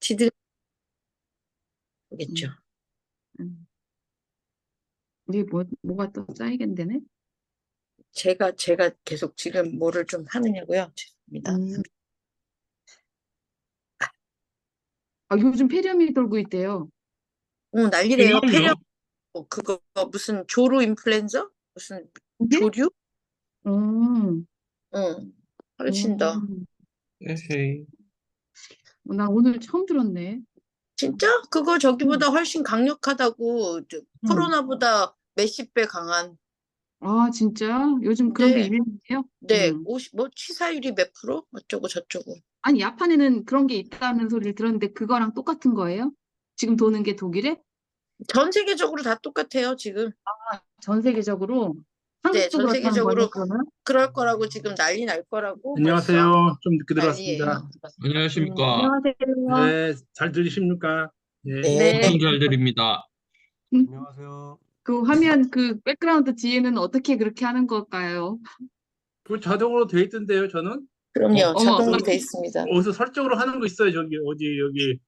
지들 보겠죠. 음, 음. 이게 뭐가 또 쌓이겠되네? 제가 계속 지금 뭐를 좀 하느냐고요? 죄송합니다. 음. 아, 요즘 폐렴이 돌고 있대요. 난리래요. 폐렴, 폐렴이요? 그거 무슨 조루 인플루엔자? 무슨 이게? 조류? 음, 응, 훨씬 더. 음. 에헤이. 나 오늘 처음 들었네. 진짜? 그거 음, 저기보다 훨씬 강력하다고, 음. 코로나보다 몇십 배 강한. 아, 진짜? 요즘 그런 게 네, 유행이에요? 네, 뭐 치사율이 몇 프로? 어쩌고 저쩌고. 아니, 야판에는 그런 게 있다는 소리를 들었는데 그거랑 똑같은 거예요? 지금 도는 게 독일에? 전 세계적으로 다 똑같아요, 지금. 전 세계적으로? 네, 한국도 전 그렇다는 거네, 세계적으로 그러면? 그럴 거라고 지금 난리 날 거라고 벌써 안녕하세요. 좀 늦게 들어왔습니다. 난리예요. 안녕하십니까. 안녕하세요. 네, 잘 들리십니까? 네. 네. 네. 엄청 잘 드립니다. 안녕하세요. 그 화면 그 백그라운드 뒤에는 어떻게 그렇게 하는 걸까요? 그 자동으로 돼 있던데요, 저는? 그럼요. 어머, 자동으로 돼 있습니다. 어디서 설정으로 하는 거 있어요, 저기, 어디, 여기,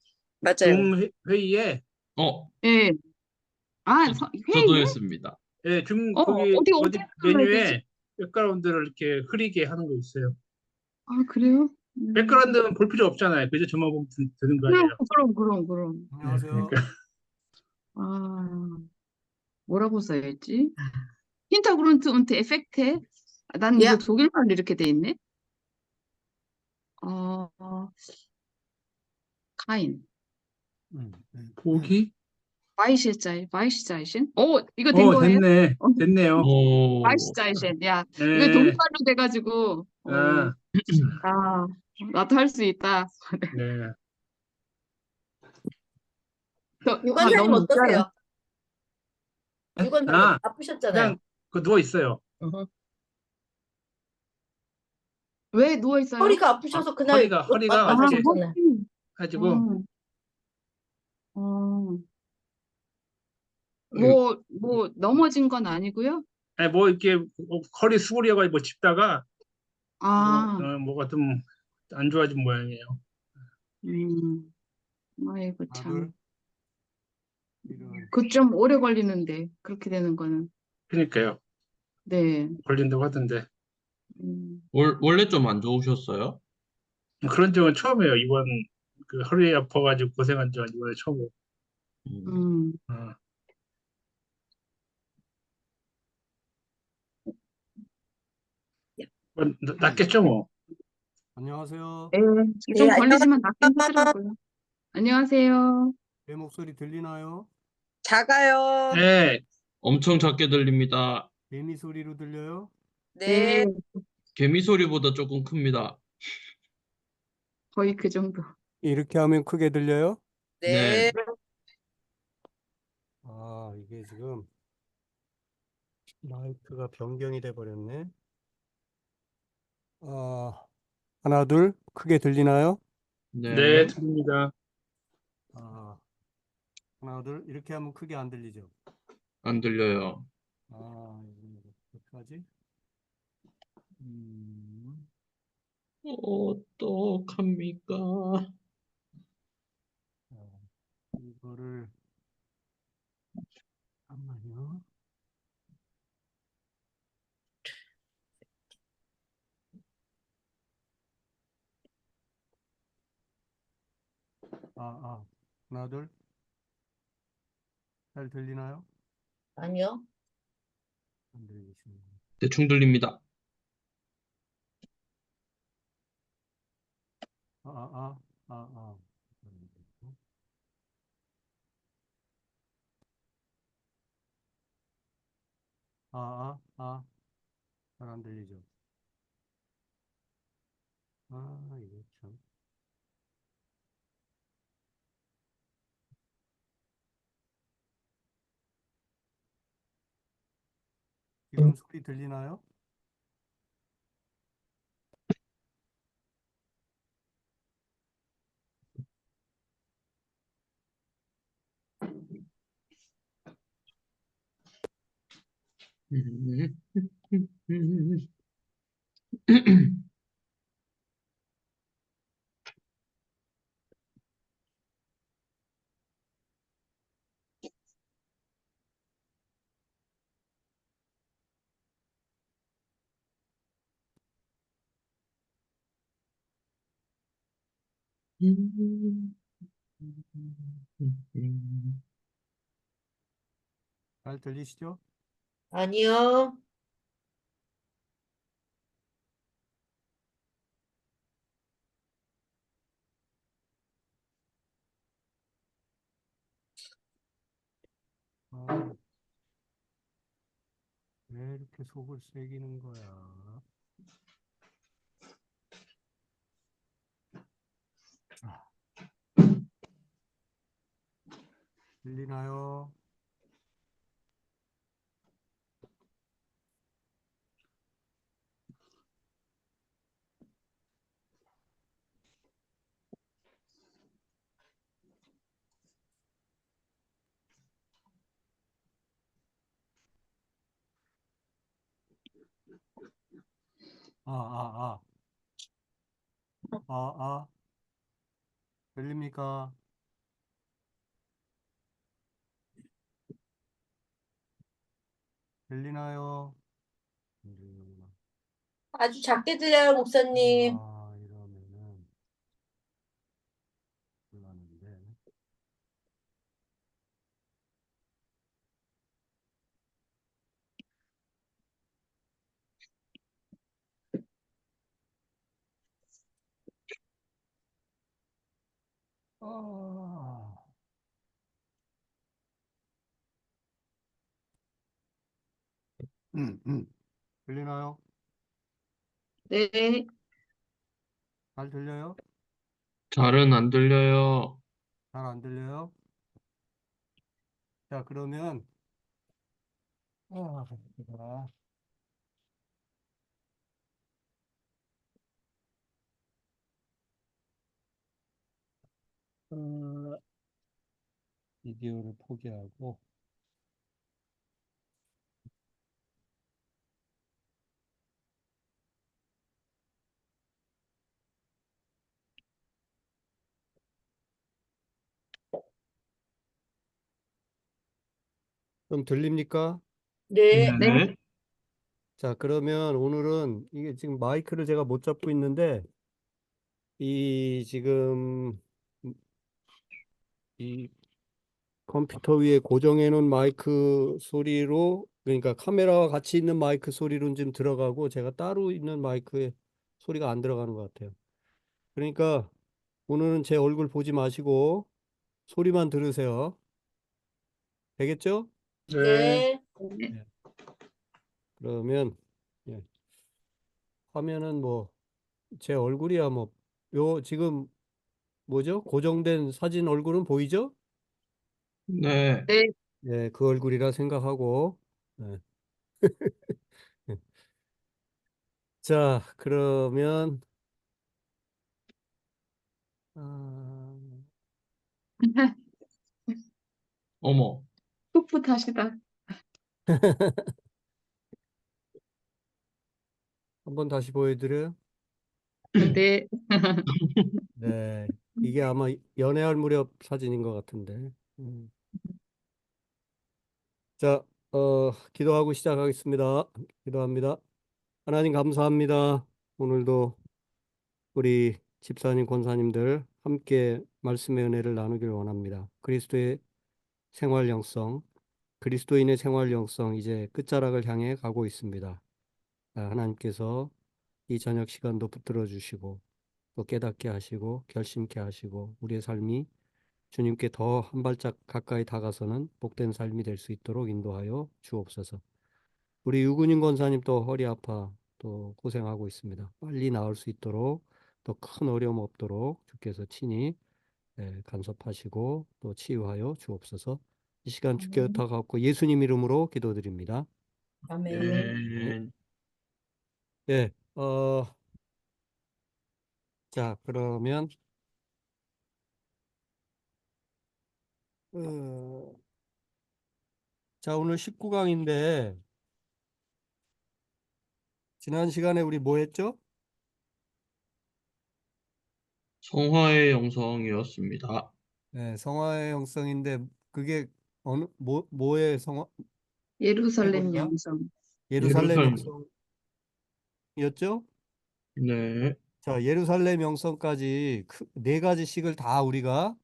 맞아요. 줌 회의에. 어, 예. 아, 저도 회의에? 했습니다. 예, 줌, 어디, 어디 어떻게 눌러야 되지? 메뉴에 백그라운드를 이렇게 흐리게 하는 거 있어요. 아, 그래요? 백그라운드는 볼 필요 없잖아요. 그저 저만 보면 되는 거 아니에요. 그럼. 네, 안녕하세요. 그러니까. 아, 뭐라고 써야지? 힌터그룬트 운트 에펙테? 난 이거 야, 독일말로 이렇게 돼 있네? 어, 카인. 보기? 바이시자이신? 이거 된 거예요? 됐네. 어, 됐네요. 오, 바이시자이신. 야, 이거 네, 독일말로 돼가지고, 아, 아, 나도 할 수 있다. 네. 유관사님 너무 웃겨요. 어떠세요? 유관사님 아, 아프셨잖아요. 그냥, 그 누워 있어요. 어허. 왜 누워 있어요? 허리가 아프셔서 그날 허리가 아, 이렇게 맞으셨잖아요. 허리. 가지고, 어, 어. 음, 넘어진 건 아니고요? 아니, 뭐 이렇게 허리 수그려가지고 뭐 짚다가 아, 뭐가 좀 안 좋아진 모양이에요. 음, 아이고, 하나, 둘, 참. 이런. 그 좀 오래 걸리는데, 그렇게 되는 거는. 그러니까요. 네. 걸린다고 하던데. 음, 원래 좀 안 좋으셨어요? 그런 적은 처음이에요. 이번 그 허리 아파가지고 고생한 적은 이번에 처음이에요. 음, 음. 어. 뭐, 낫겠죠 뭐. 안녕하세요. 네, 예, 좀 안녕하세요. 걸리지만 낫긴 하더라고요. 안녕하세요. 제 목소리 들리나요? 작아요. 네, 엄청 작게 들립니다. 개미 소리로 들려요? 네, 네, 개미 소리보다 조금 큽니다. 거의 그 정도. 이렇게 하면 크게 들려요? 네, 네. 아, 이게 지금 마이크가 변경이 돼 버렸네. 아, 하나, 둘, 크게 들리나요? 네, 네, 들립니다. 아, 하나, 둘, 이렇게 하면 크게 안 들리죠? 안 들려요. 아, 이거 어떡하지? 음, 어떡합니까? 아, 이거를, 잠깐만요. 하나, 둘, 잘 들리나요? 아니요. 안 들리시네요. 대충 들립니다. 아, 아, 아, 아, 아. 잘 안 들리죠? 이거 참. 지금 소리 들리나요? 음, 잘 들리시죠? 아니요. 아, 왜 이렇게 속을 새기는 거야? 아, 들리나요? 아, 아, 아, 아, 들립니까? 들리나요? 안 들리는구나. 아주 작게 들려요, 목사님. 아, 이러면은 곤란한데. 아, 들리나요? 네. 잘 들려요? 잘은 안 들려요. 잘 안 들려요? 자, 그러면 제가 어, 비디오를 포기하고 좀 들립니까? 네. 네. 네. 자, 그러면 오늘은 이게 지금 마이크를 제가 못 잡고 있는데 이 지금 이 컴퓨터 위에 고정해 놓은 마이크 소리로 그러니까 카메라와 같이 있는 마이크 소리로는 지금 들어가고 제가 따로 있는 마이크에 소리가 안 들어가는 것 같아요. 그러니까 오늘은 제 얼굴 보지 마시고 소리만 들으세요. 되겠죠? 네. 네. 네. 네. 그러면 예, 화면은 뭐 제 얼굴이야 뭐 요 지금 뭐죠? 고정된 사진 얼굴은 보이죠? 네. 네. 네, 그 얼굴이라 생각하고 네. 자, 그러면 아, 어머. 풋풋하시다. 한번 다시 보여드려요. 네. 네, 이게 아마 연애할 무렵 사진인 것 같은데. 음. 자, 기도하고 시작하겠습니다. 기도합니다. 하나님 감사합니다. 오늘도 우리 집사님, 권사님들 함께 말씀의 은혜를 나누길 원합니다. 그리스도의 생활 영성, 그리스도인의 생활 영성 이제 끝자락을 향해 가고 있습니다. 하나님께서 이 저녁 시간도 붙들어 주시고 또 깨닫게 하시고 결심케 하시고 우리의 삶이 주님께 더 한 발짝 가까이 다가서는 복된 삶이 될 수 있도록 인도하여 주옵소서. 우리 유근인 권사님 또 허리 아파 또 고생하고 있습니다. 빨리 나을 수 있도록 더 큰 어려움 없도록 주께서 친히 간섭하시고 또 치유하여 주옵소서. 이 시간 주께 의탁하고 예수님 이름으로 기도드립니다. 아멘. 네. 아멘. 예, 자, 그러면, 어, 자, 오늘 19강인데, 지난 시간에 우리 뭐 했죠? 성화의 영성이었습니다. 네, 성화의 영성인데, 그게 뭐의 예루살렘 카테고리가? 영성. 예루살렘 예루살렘. 영성이었죠? 네. 자, 예루살렘 영성까지 네 가지씩을 다 우리가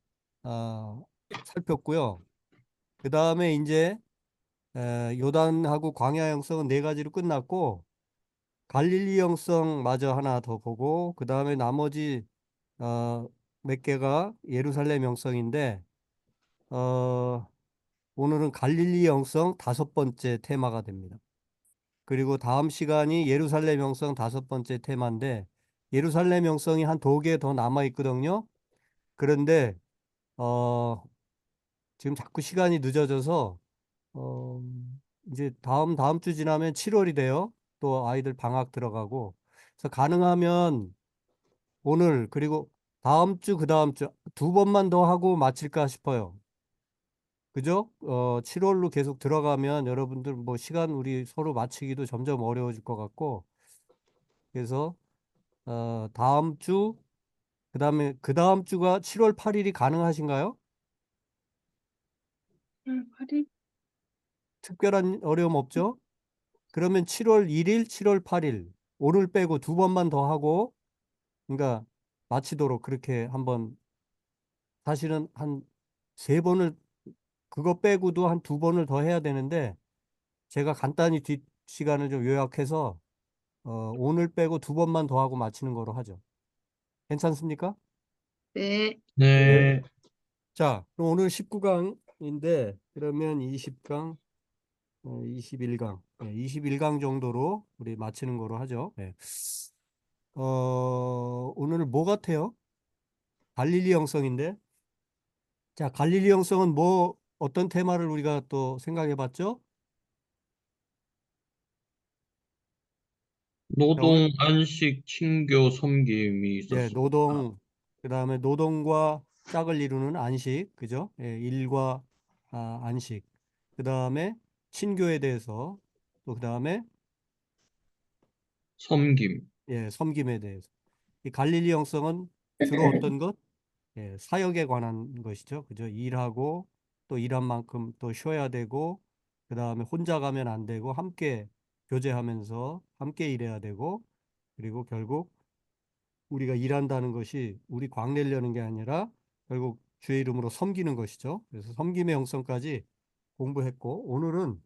살폈고요. 그 다음에 이제 요단하고 광야 영성은 네 가지로 끝났고 갈릴리 영성 마저 하나 더 보고 그 다음에 나머지 몇 개가 예루살렘 영성인데 오늘은 갈릴리 영성 다섯 번째 테마가 됩니다. 그리고 다음 시간이 예루살렘 영성 다섯 번째 테마인데 예루살렘 영성이 한 두 개 더 남아 있거든요. 그런데 어, 지금 자꾸 시간이 늦어져서 어, 이제 다음 주 지나면 7월이 돼요. 또 아이들 방학 들어가고. 그래서 가능하면 오늘 그리고 다음 주 그다음 주 두 번만 더 하고 마칠까 싶어요. 그죠? 7월로 계속 들어가면 여러분들 뭐 시간 우리 서로 맞추기도 점점 어려워질 것 같고 그래서 다음 주 그다음에 그다음 주가 7월 8일이 가능하신가요? 8일? 특별한 어려움 없죠? 그러면 7월 1일, 7월 8일 오늘 빼고 두 번만 더 하고 그러니까 마치도록 그렇게 한번 사실은 한 세 번을 그거 빼고도 한 두 번을 더 해야 되는데 제가 간단히 뒷 시간을 좀 요약해서 오늘 빼고 두 번만 더 하고 마치는 거로 하죠. 괜찮습니까? 네. 네. 네. 자, 그럼 오늘 19강인데 그러면 20강, 21강, 21강 정도로 우리 마치는 거로 하죠. 네. 오늘 뭐 같아요? 갈릴리 형성인데. 자, 갈릴리 형성은 뭐 어떤 테마를 우리가 또 생각해 봤죠? 자, 오늘 노동, 안식, 친교, 섬김이 예, 있었습니다. 노동, 그다음에 노동과 짝을 이루는 안식, 그죠? 예, 일과 안식. 그다음에 친교에 대해서 또 그다음에 섬김. 예, 섬김에 대해서. 이 갈릴리 형성은 주로 어떤 것? 예, 사역에 관한 것이죠. 그죠? 일하고 또 일한 만큼 또 쉬어야 되고 그다음에 혼자 가면 안 되고 함께 교제하면서 함께 일해야 되고 그리고 결국 우리가 일한다는 것이 우리 광내려는 게 아니라 결국 주의 이름으로 섬기는 것이죠. 그래서 섬김의 영성까지 공부했고 오늘은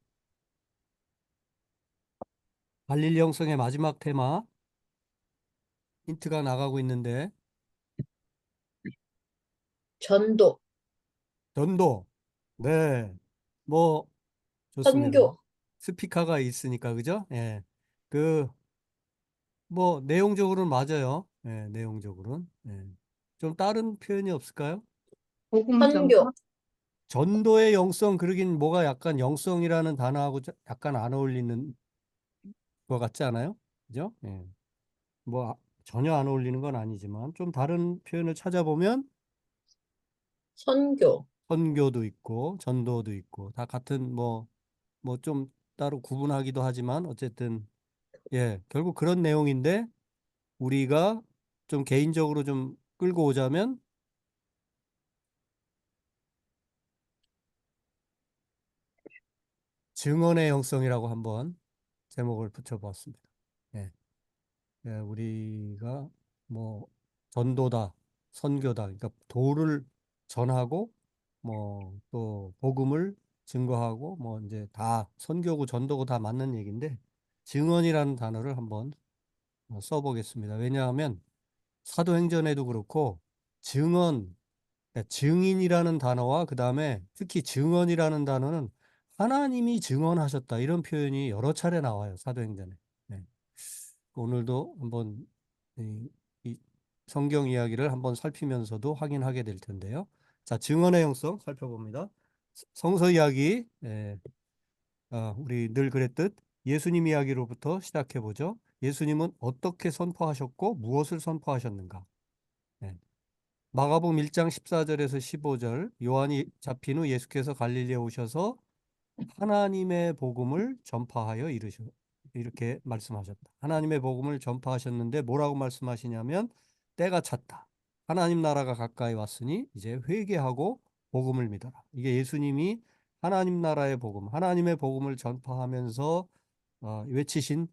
갈릴리 형성의 마지막 테마 힌트가 나가고 있는데 전도, 전도. 네. 뭐 좋습니다. 선교, 스피커가 있으니까 그죠? 예. 그 뭐 내용적으로는 맞아요. 예, 내용적으로는. 예. 좀 다른 표현이 없을까요? 복음 전파? 선교, 전도의 영성 그러긴 뭐가 약간 영성이라는 단어하고 약간 안 어울리는 것 같지 않아요? 그죠? 예. 뭐 전혀 안 어울리는 건 아니지만 좀 다른 표현을 찾아보면 선교. 선교도 있고 전도도 있고 다 같은 뭐 좀 따로 구분하기도 하지만 어쨌든 예, 결국 그런 내용인데 우리가 좀 개인적으로 좀 끌고 오자면 증언의 영성이라고 한번 제목을 붙여봤습니다. 예, 예, 우리가 뭐 전도다, 선교다, 그러니까 도를 전하고 뭐 또 복음을 증거하고 뭐 이제 다 선교고 전도고 다 맞는 얘기인데 증언이라는 단어를 한번 써보겠습니다. 왜냐하면 사도행전에도 그렇고 증언 그러니까 증인이라는 단어와 그 다음에 특히 증언이라는 단어는 하나님이 증언하셨다 이런 표현이 여러 차례 나와요 사도행전에. 네. 오늘도 한번 이 성경 이야기를 한번 살피면서도 확인하게 될 텐데요. 자, 증언의 형성 살펴봅니다. 성서 이야기, 우리 늘 그랬듯 예수님 이야기로부터 시작해 보죠. 예수님은 어떻게 선포하셨고 무엇을 선포하셨는가? 네. 마가복음 1장 14절에서 15절 요한이 잡힌 후 예수께서 갈릴리에 오셔서 하나님의 복음을 전파하여 이렇게 말씀하셨다. 하나님의 복음을 전파하셨는데 뭐라고 말씀하시냐면 때가 찼다. 하나님 나라가 가까이 왔으니 이제 회개하고 복음을 믿어라. 이게 예수님이 하나님 나라의 복음, 하나님의 복음을 전파하면서 외치신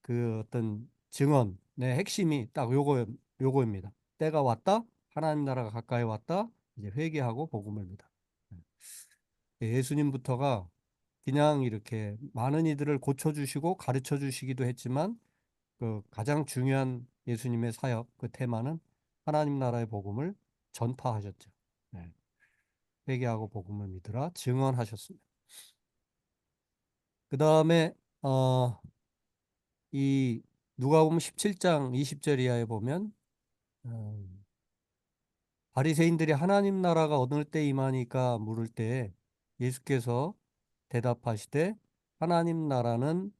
그 어떤 증언의 핵심이 딱 요거 요거입니다. 때가 왔다. 하나님 나라가 가까이 왔다. 이제 회개하고 복음을 믿어. 예수님부터가 그냥 이렇게 많은 이들을 고쳐주시고 가르쳐 주시기도 했지만 그 가장 중요한 예수님의 사역 그 테마는 하나님 나라의 복음을 전파하셨죠. 네. 회개하고 복음을 믿으라 증언하셨습니다. 그 다음에 이 누가복음 17장 20절 이하에 보면 바리새인들이 하나님 나라가 어느 때 임하니까 물을 때 예수께서 대답하시되 하나님 나라는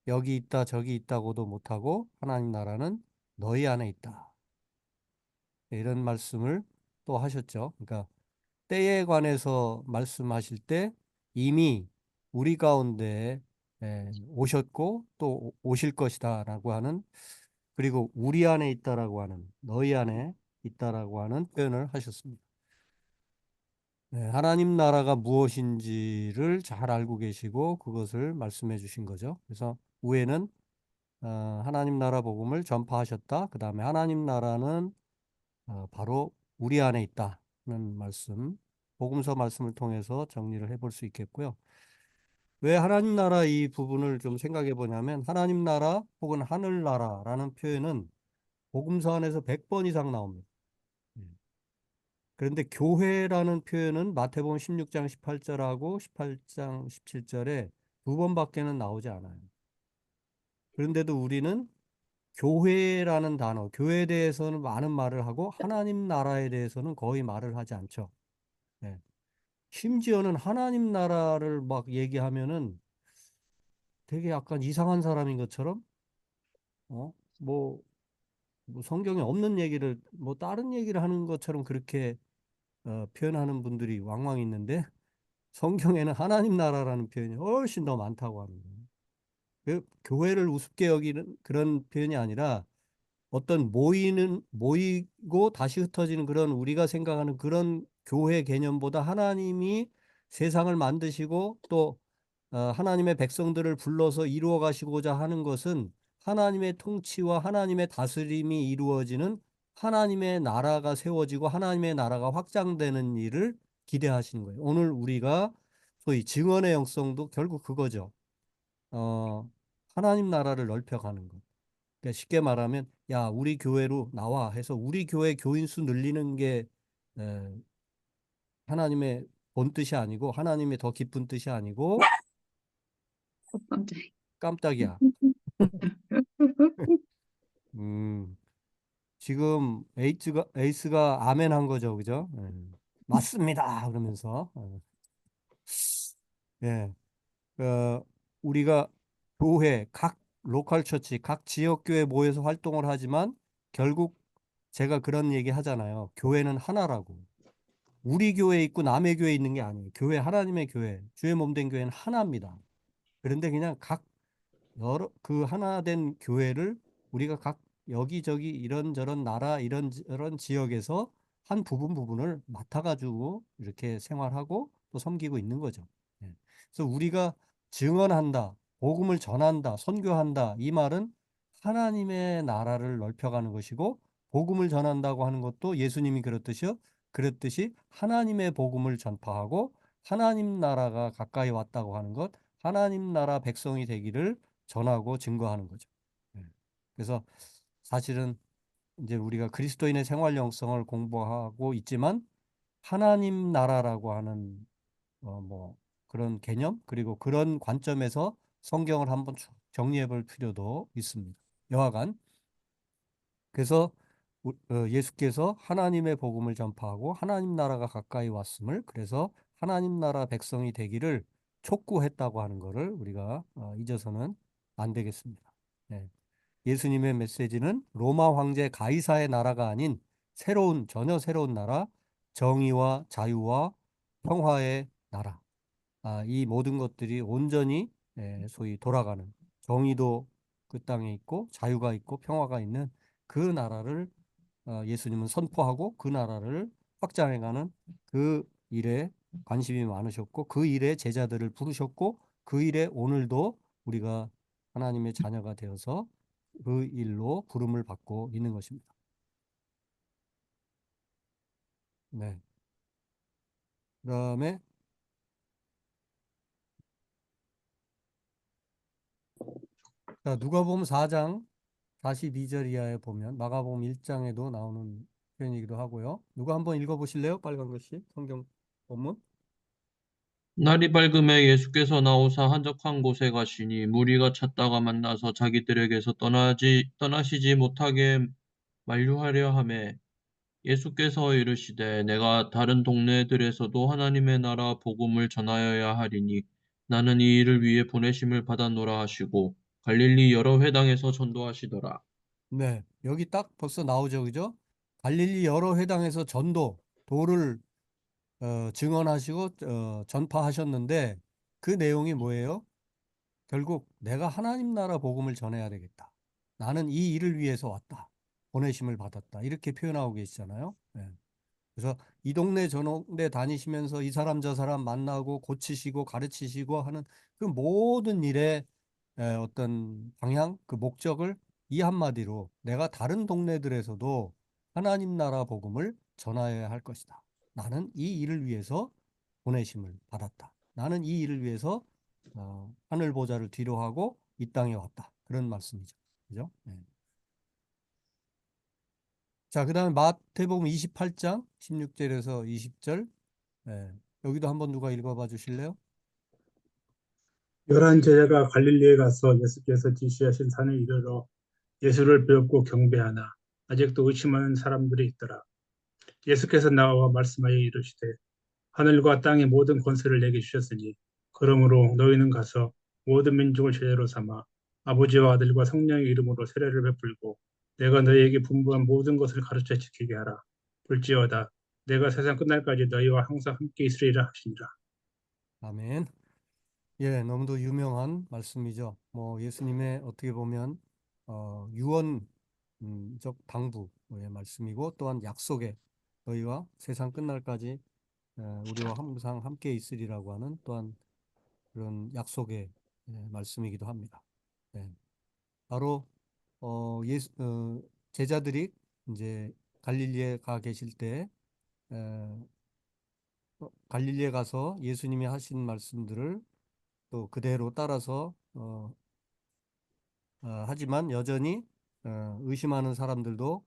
여기 있다 저기 있다고도 못하고 하나님 나라는 너희 안에 있다. 이런 말씀을 또 하셨죠. 그러니까 때에 관해서 말씀하실 때 이미 우리 가운데 오셨고 또 오실 것이다라고 하는, 그리고 우리 안에 있다라고 하는, 너희 안에 있다라고 하는 표현을 하셨습니다. 하나님 나라가 무엇인지를 잘 알고 계시고 그것을 말씀해 주신 거죠. 그래서 위에는 하나님 나라 복음을 전파하셨다. 그 다음에 하나님 나라는 바로 우리 안에 있다는 말씀, 복음서 말씀을 통해서 정리를 해볼 수 있겠고요. 왜 하나님 나라 이 부분을 좀 생각해 보냐면 하나님 나라 혹은 하늘 나라라는 표현은 복음서 안에서 100번 이상 나옵니다. 그런데 교회라는 표현은 마태복음 16장 18절하고 18장 17절에 두 번밖에는 나오지 않아요. 그런데도 우리는 교회라는 단어, 교회에 대해서는 많은 말을 하고 하나님 나라에 대해서는 거의 말을 하지 않죠. 네. 심지어는 하나님 나라를 막 얘기하면은 되게 약간 이상한 사람인 것처럼, 어? 뭐 성경에 없는 얘기를, 뭐 다른 얘기를 하는 것처럼 그렇게 표현하는 분들이 왕왕 있는데 성경에는 하나님 나라라는 표현이 훨씬 더 많다고 합니다. 교회를 우습게 여기는 그런 표현이 아니라 어떤 모이고 다시 흩어지는 그런 우리가 생각하는 그런 교회 개념보다 하나님이 세상을 만드시고 또 하나님의 백성들을 불러서 이루어 가시고자 하는 것은 하나님의 통치와 하나님의 다스림이 이루어지는, 하나님의 나라가 세워지고 하나님의 나라가 확장되는 일을 기대하시는 거예요. 오늘 우리가 소위 증언의 영성도 결국 그거죠. 하나님 나라를 넓혀가는 것. 그러니까 쉽게 말하면 야 우리 교회로 나와 해서 우리 교회 교인 수 늘리는 게 에, 하나님의 본 뜻이 아니고 하나님의 더 깊은 뜻이 아니고 깜짝이야. 깜짝이야. 음, 지금 에이스가 아멘 한 거죠, 그죠? 맞습니다. 그러면서 예, 우리가 교회 각 로컬 처치 각 지역 교회 모여서 활동을 하지만 결국 제가 그런 얘기 하잖아요. 교회는 하나라고. 우리 교회에 있고 남의 교회에 있는 게 아니에요. 교회 하나님의 교회, 주의 몸 된 교회는 하나입니다. 그런데 그냥 각 여러 그 하나 된 교회를 우리가 각 여기저기 이런저런 나라 이런저런 지역에서 한 부분을 맡아가지고 이렇게 생활하고 또 섬기고 있는 거죠. 예. 그래서 우리가 증언한다, 복음을 전한다, 선교한다 이 말은 하나님의 나라를 넓혀가는 것이고 복음을 전한다고 하는 것도 예수님이 그랬듯이 하나님의 복음을 전파하고 하나님 나라가 가까이 왔다고 하는 것, 하나님 나라 백성이 되기를 전하고 증거하는 거죠. 예. 그래서 사실은 이제 우리가 그리스도인의 생활 영성을 공부하고 있지만 하나님 나라라고 하는 뭐 그런 개념 그리고 그런 관점에서 성경을 한번 쭉 정리해 볼 필요도 있습니다. 여하간 그래서 예수께서 하나님의 복음을 전파하고 하나님 나라가 가까이 왔음을, 그래서 하나님 나라 백성이 되기를 촉구했다고 하는 것을 우리가 잊어서는 안 되겠습니다. 예. 예수님의 메시지는 로마 황제 가이사의 나라가 아닌 전혀 새로운 나라, 정의와 자유와 평화의 나라. 이 모든 것들이 온전히 소위 돌아가는, 정의도 그 땅에 있고 자유가 있고 평화가 있는 그 나라를 예수님은 선포하고 그 나라를 확장해가는 그 일에 관심이 많으셨고 그 일에 제자들을 부르셨고 그 일에 오늘도 우리가 하나님의 자녀가 되어서 그 일로 부름을 받고 있는 것입니다. 네. 그다음에 자, 누가복음 4장 42절 이하에 보면 마가복음 1장에도 나오는 표현이기도 하고요. 누가 한번 읽어보실래요? 빨간 글씨 성경 본문. 날이 밝음에 예수께서 나오사 한적한 곳에 가시니 무리가 찾다가 만나서 자기들에게서 떠나시지 못하게 만류하려 하매 예수께서 이르시되 내가 다른 동네들에서도 하나님의 나라 복음을 전하여야 하리니 나는 이 일을 위해 보내심을 받았노라 하시고 갈릴리 여러 회당에서 전도하시더라. 네, 여기 딱 벌써 나오죠, 그죠? 갈릴리 여러 회당에서 도를 증언하시고 전파하셨는데 그 내용이 뭐예요? 결국 내가 하나님 나라 복음을 전해야 되겠다. 나는 이 일을 위해서 왔다. 보내심을 받았다. 이렇게 표현하고 계시잖아요. 네. 그래서 이 동네 저 동네 다니시면서 이 사람 저 사람 만나고 고치시고 가르치시고 하는 그 모든 일의 어떤 방향, 그 목적을 이 한마디로 내가 다른 동네들에서도 하나님 나라 복음을 전하여야 할 것이다. 나는 이 일을 위해서 보내심을 받았다. 나는 이 일을 위해서 하늘 보좌를 뒤로 하고 이 땅에 왔다. 그런 말씀이죠. 그죠? 네. 자, 그다음에 마태복음 28장 16절에서 20절. 네. 여기도 한번 누가 읽어봐 주실래요? 11제자가 갈릴리에 가서 예수께서 지시하신 산에 이르러 예수를 배웠고 경배하나 아직도 의심하는 사람들이 있더라. 예수께서 나와 말씀하여 이르시되 하늘과 땅의 모든 권세를 내게 주셨으니 그러므로 너희는 가서 모든 민족을 제자로 삼아 아버지와 아들과 성령의 이름으로 세례를 베풀고 내가 너희에게 분부한 모든 것을 가르쳐 지키게 하라. 볼지어다 내가 세상 끝날까지 너희와 항상 함께 있으리라 하시니라. 아멘. 예, 너무도 유명한 말씀이죠. 뭐 예수님의 어떻게 보면 유언적 당부의 말씀이고 또한 약속의 너희와 세상 끝날까지 우리와 항상 함께 있으리라고 하는 또한 그런 약속의 말씀이기도 합니다. 네. 바로 제자들이 이제 갈릴리에 가 계실 때 갈릴리에 가서 예수님이 하신 말씀들을 또 그대로 따라서 하지만 여전히 의심하는 사람들도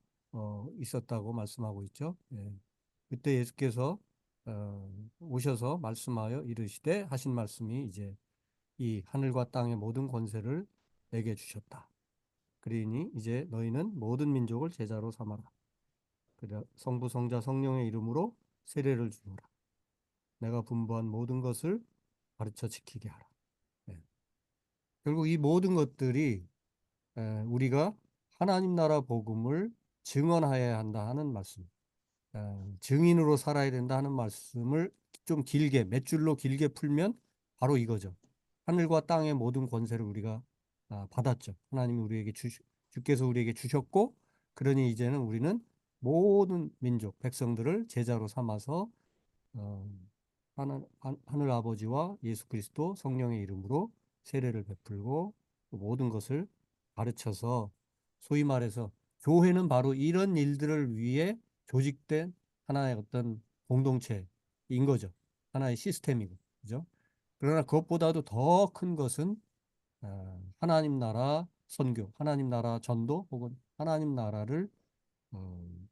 있었다고 말씀하고 있죠. 예. 그때 예수께서 오셔서 말씀하여 이르시되 하신 말씀이 이제 이 하늘과 땅의 모든 권세를 내게 주셨다. 그러니 이제 너희는 모든 민족을 제자로 삼아라. 그래 성부 성자 성령의 이름으로 세례를 주노라. 내가 분부한 모든 것을 가르쳐 지키게 하라. 예. 결국 이 모든 것들이 우리가 하나님 나라 복음을 증언하여야 한다 하는 말씀, 증인으로 살아야 된다 하는 말씀을 좀 길게 몇 줄로 길게 풀면 바로 이거죠. 하늘과 땅의 모든 권세를 우리가 받았죠. 하나님이 주께서 우리에게 주셨고, 그러니 이제는 우리는 모든 민족 백성들을 제자로 삼아서 어, 하늘 아버지와 예수 그리스도 성령의 이름으로 세례를 베풀고 모든 것을 가르쳐서 소위 말해서 교회는 바로 이런 일들을 위해 조직된 하나의 어떤 공동체인 거죠. 하나의 시스템이고, 그죠? 그러나 그것보다도 더 큰 것은 하나님 나라 선교, 하나님 나라 전도 혹은 하나님 나라를 어,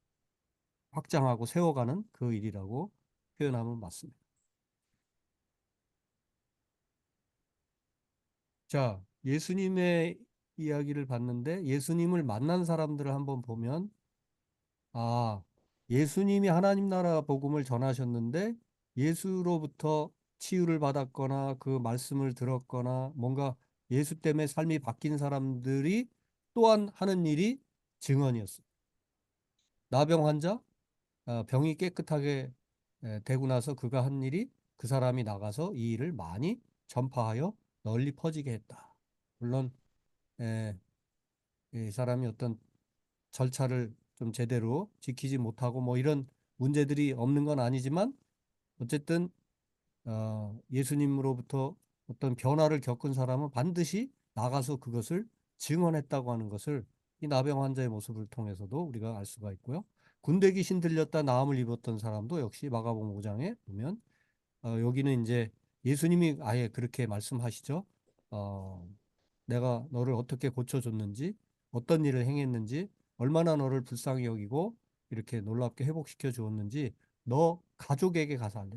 확장하고 세워가는 그 일이라고 표현하면 맞습니다. 자, 예수님의 이야기를 봤는데 예수님을 만난 사람들을 한번 보면 아, 예수님이 하나님 나라 복음을 전하셨는데 예수로부터 치유를 받았거나 그 말씀을 들었거나 뭔가 예수 때문에 삶이 바뀐 사람들이 또한 하는 일이 증언이었어요. 나병 환자, 병이 깨끗하게 되고 나서 그가 한 일이 그 사람이 나가서 이 일을 많이 전파하여 널리 퍼지게 했다. 물론 이 사람이 어떤 절차를 좀 제대로 지키지 못하고 뭐 이런 문제들이 없는 건 아니지만 어쨌든 예수님으로부터 어떤 변화를 겪은 사람은 반드시 나가서 그것을 증언했다고 하는 것을 이 나병 환자의 모습을 통해서도 우리가 알 수가 있고요. 군대 귀신 들렸다 나음을 입었던 사람도 역시 마가복음 5장에 보면 여기는 이제 예수님이 아예 그렇게 말씀하시죠. 내가 너를 어떻게 고쳐줬는지, 어떤 일을 행했는지, 얼마나 너를 불쌍히 여기고 이렇게 놀랍게 회복시켜 주었는지 너 가족에게 가서 알려.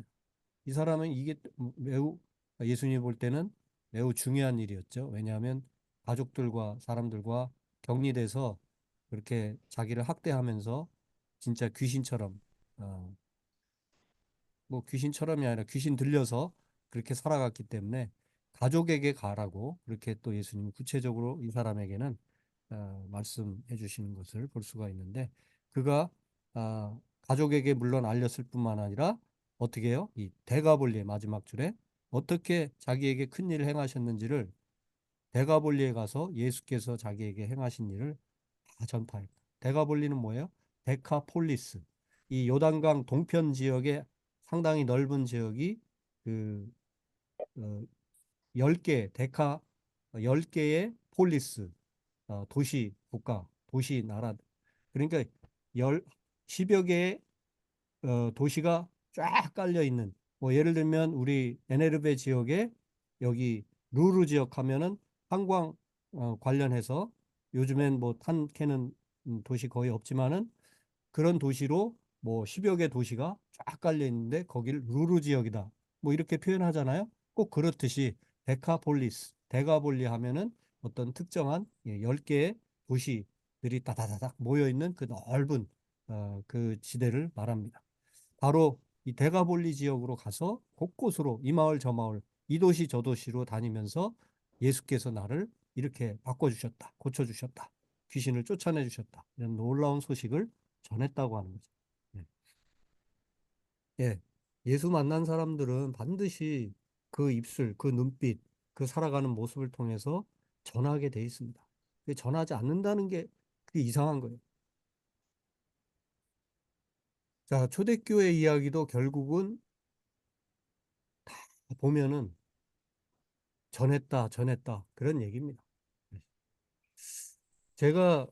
이 사람은 이게 매우 예수님이 볼 때는 매우 중요한 일이었죠. 왜냐하면 가족들과 사람들과 격리돼서 그렇게 자기를 학대하면서 진짜 귀신처럼 뭐 귀신처럼이 아니라 귀신 들려서 그렇게 살아갔기 때문에 가족에게 가라고 그렇게 또 예수님이 구체적으로 이 사람에게는 말씀해 주시는 것을 볼 수가 있는데 그가 가족에게 물론 알렸을 뿐만 아니라 어떻게 해요? 이 데가볼리의 마지막 줄에 어떻게 자기에게 큰 일을 행하셨는지를 데가볼리에 가서 예수께서 자기에게 행하신 일을 다 전파했다. 데가볼리는 뭐예요? 데카폴리스. 이 요단강 동편 지역의 상당히 넓은 지역이 그 10개 데카 10개의 폴리스 도시 국가 도시 나라 그러니까 열 10여 개의 도시가 쫙 깔려 있는 뭐 예를 들면 우리 에네르베 지역에 여기 루르 지역 하면은 한광 관련해서 요즘엔 뭐 탄 캐는 도시 거의 없지만은 그런 도시로 뭐 10여 개 도시가 쫙 깔려 있는데 거길 루르 지역이다. 뭐 이렇게 표현하잖아요. 꼭 그렇듯이 데카폴리스, 데가볼리 하면은 어떤 특정한 10개의 도시들이 다다다닥 모여 있는 그 넓은 그 지대를 말합니다. 바로 이 데가볼리 지역으로 가서 곳곳으로 이 마을 저 마을 이 도시 저 도시로 다니면서 예수께서 나를 이렇게 바꿔주셨다. 고쳐주셨다. 귀신을 쫓아내 주셨다. 이런 놀라운 소식을 전했다고 하는 거죠. 예. 예. 예수 만난 사람들은 반드시 그 입술, 그 눈빛, 그 살아가는 모습을 통해서 전하게 돼 있습니다. 전하지 않는다는 게 그게 이상한 거예요. 자, 초대교회 이야기도 결국은 다 보면은 전했다 그런 얘기입니다. 제가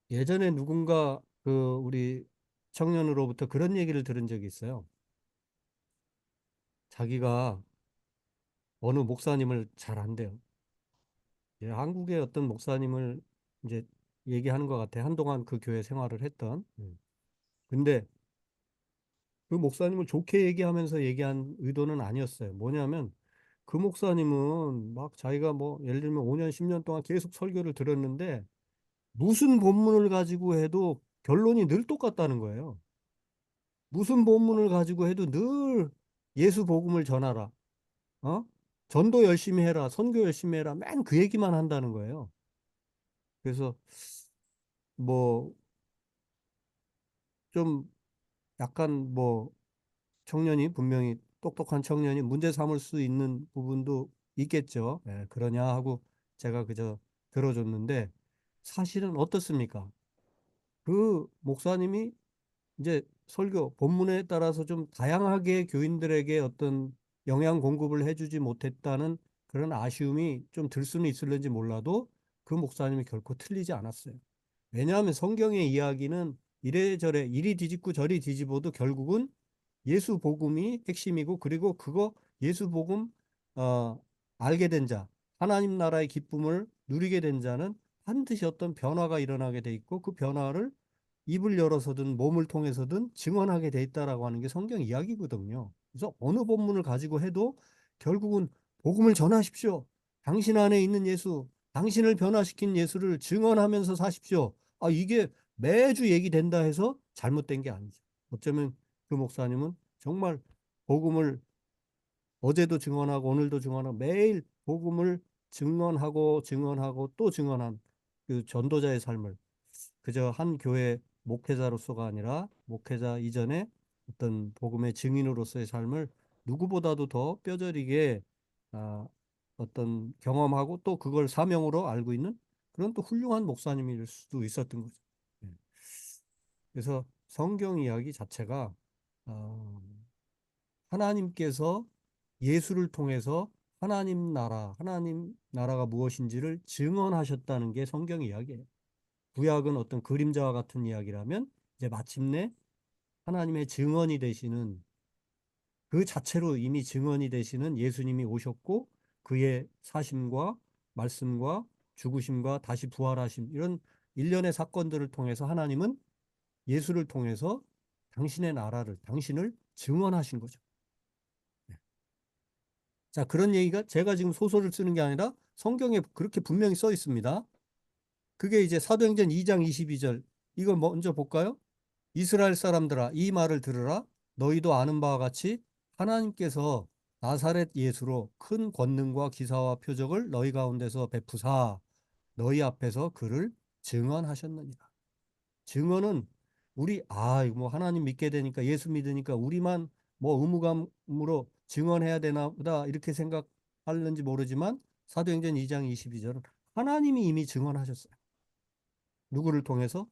예전에 누군가 그 우리 청년으로부터 그런 얘기를 들은 적이 있어요. 자기가 어느 목사님을 잘 안대요. 예, 한국의 어떤 목사님을 이제 얘기하는 것 같아. 한동안 그 교회 생활을 했던. 근데 그 목사님을 좋게 얘기하면서 얘기한 의도는 아니었어요. 뭐냐면 그 목사님은 막 자기가 뭐 예를 들면 5년, 10년 동안 계속 설교를 들었는데 무슨 본문을 가지고 해도 결론이 늘 똑같다는 거예요. 무슨 본문을 가지고 해도 늘 예수 복음을 전하라. 어? 전도 열심히 해라. 선교 열심히 해라. 맨 그 얘기만 한다는 거예요. 그래서 뭐 좀 약간 뭐 청년이 분명히 똑똑한 청년이 문제 삼을 수 있는 부분도 있겠죠. 예, 그러냐 하고 제가 그저 들어줬는데 사실은 어떻습니까? 그 목사님이 이제 설교 본문에 따라서 좀 다양하게 교인들에게 어떤 영양 공급을 해주지 못했다는 그런 아쉬움이 좀 들 수는 있을는지 몰라도 그 목사님이 결코 틀리지 않았어요. 왜냐하면 성경의 이야기는 이래저래 이리 뒤집고 저리 뒤집어도 결국은 예수 복음이 핵심이고 그리고 그거 예수 복음 어, 알게 된 자, 하나님 나라의 기쁨을 누리게 된 자는 반드시 어떤 변화가 일어나게 돼 있고 그 변화를 입을 열어서든 몸을 통해서든 증언하게 돼 있다라고 하는 게 성경 이야기거든요. 그래서 어느 본문을 가지고 해도 결국은 복음을 전하십시오. 당신 안에 있는 예수, 당신을 변화시킨 예수를 증언하면서 사십시오. 이게 매주 얘기된다 해서 잘못된 게 아니죠. 어쩌면 그 목사님은 정말 복음을 어제도 증언하고 오늘도 증언하고 매일 복음을 증언하고 또 증언한 그 전도자의 삶을 그저 한 교회 목회자로서가 아니라 목회자 이전에 어떤 복음의 증인으로서의 삶을 누구보다도 더 뼈저리게 어떤 경험하고 또 그걸 사명으로 알고 있는 그런 또 훌륭한 목사님일 수도 있었던 거죠. 예. 그래서 성경 이야기 자체가 어, 하나님께서 예수를 통해서 하나님 나라가 무엇인지를 증언하셨다는 게 성경 이야기예요. 구약은 어떤 그림자와 같은 이야기라면 이제 마침내 하나님의 증언이 되시는 그 자체로 이미 증언이 되시는 예수님이 오셨고 그의 사심과 말씀과 죽으심과 다시 부활하심 이런 일련의 사건들을 통해서 하나님은 예수를 통해서 당신의 나라를 당신을 증언하신 거죠. 네. 자, 그런 얘기가 제가 지금 소설을 쓰는 게 아니라 성경에 그렇게 분명히 써 있습니다. 그게 이제 사도행전 2장 22절 이걸 먼저 볼까요? 이스라엘 사람들아 이 말을 들으라 너희도 아는 바와 같이 하나님께서 나사렛 예수로 큰 권능과 기사와 표적을 너희 가운데서 베푸사 너희 앞에서 그를 증언하셨느니라. 증언은 우리 이거 뭐 하나님 믿게 되니까 예수 믿으니까 우리만 뭐 의무감으로 증언해야 되나 보다 이렇게 생각하는지 모르지만 사도행전 2장 22절은 하나님이 이미 증언하셨어요. 누구를 통해서?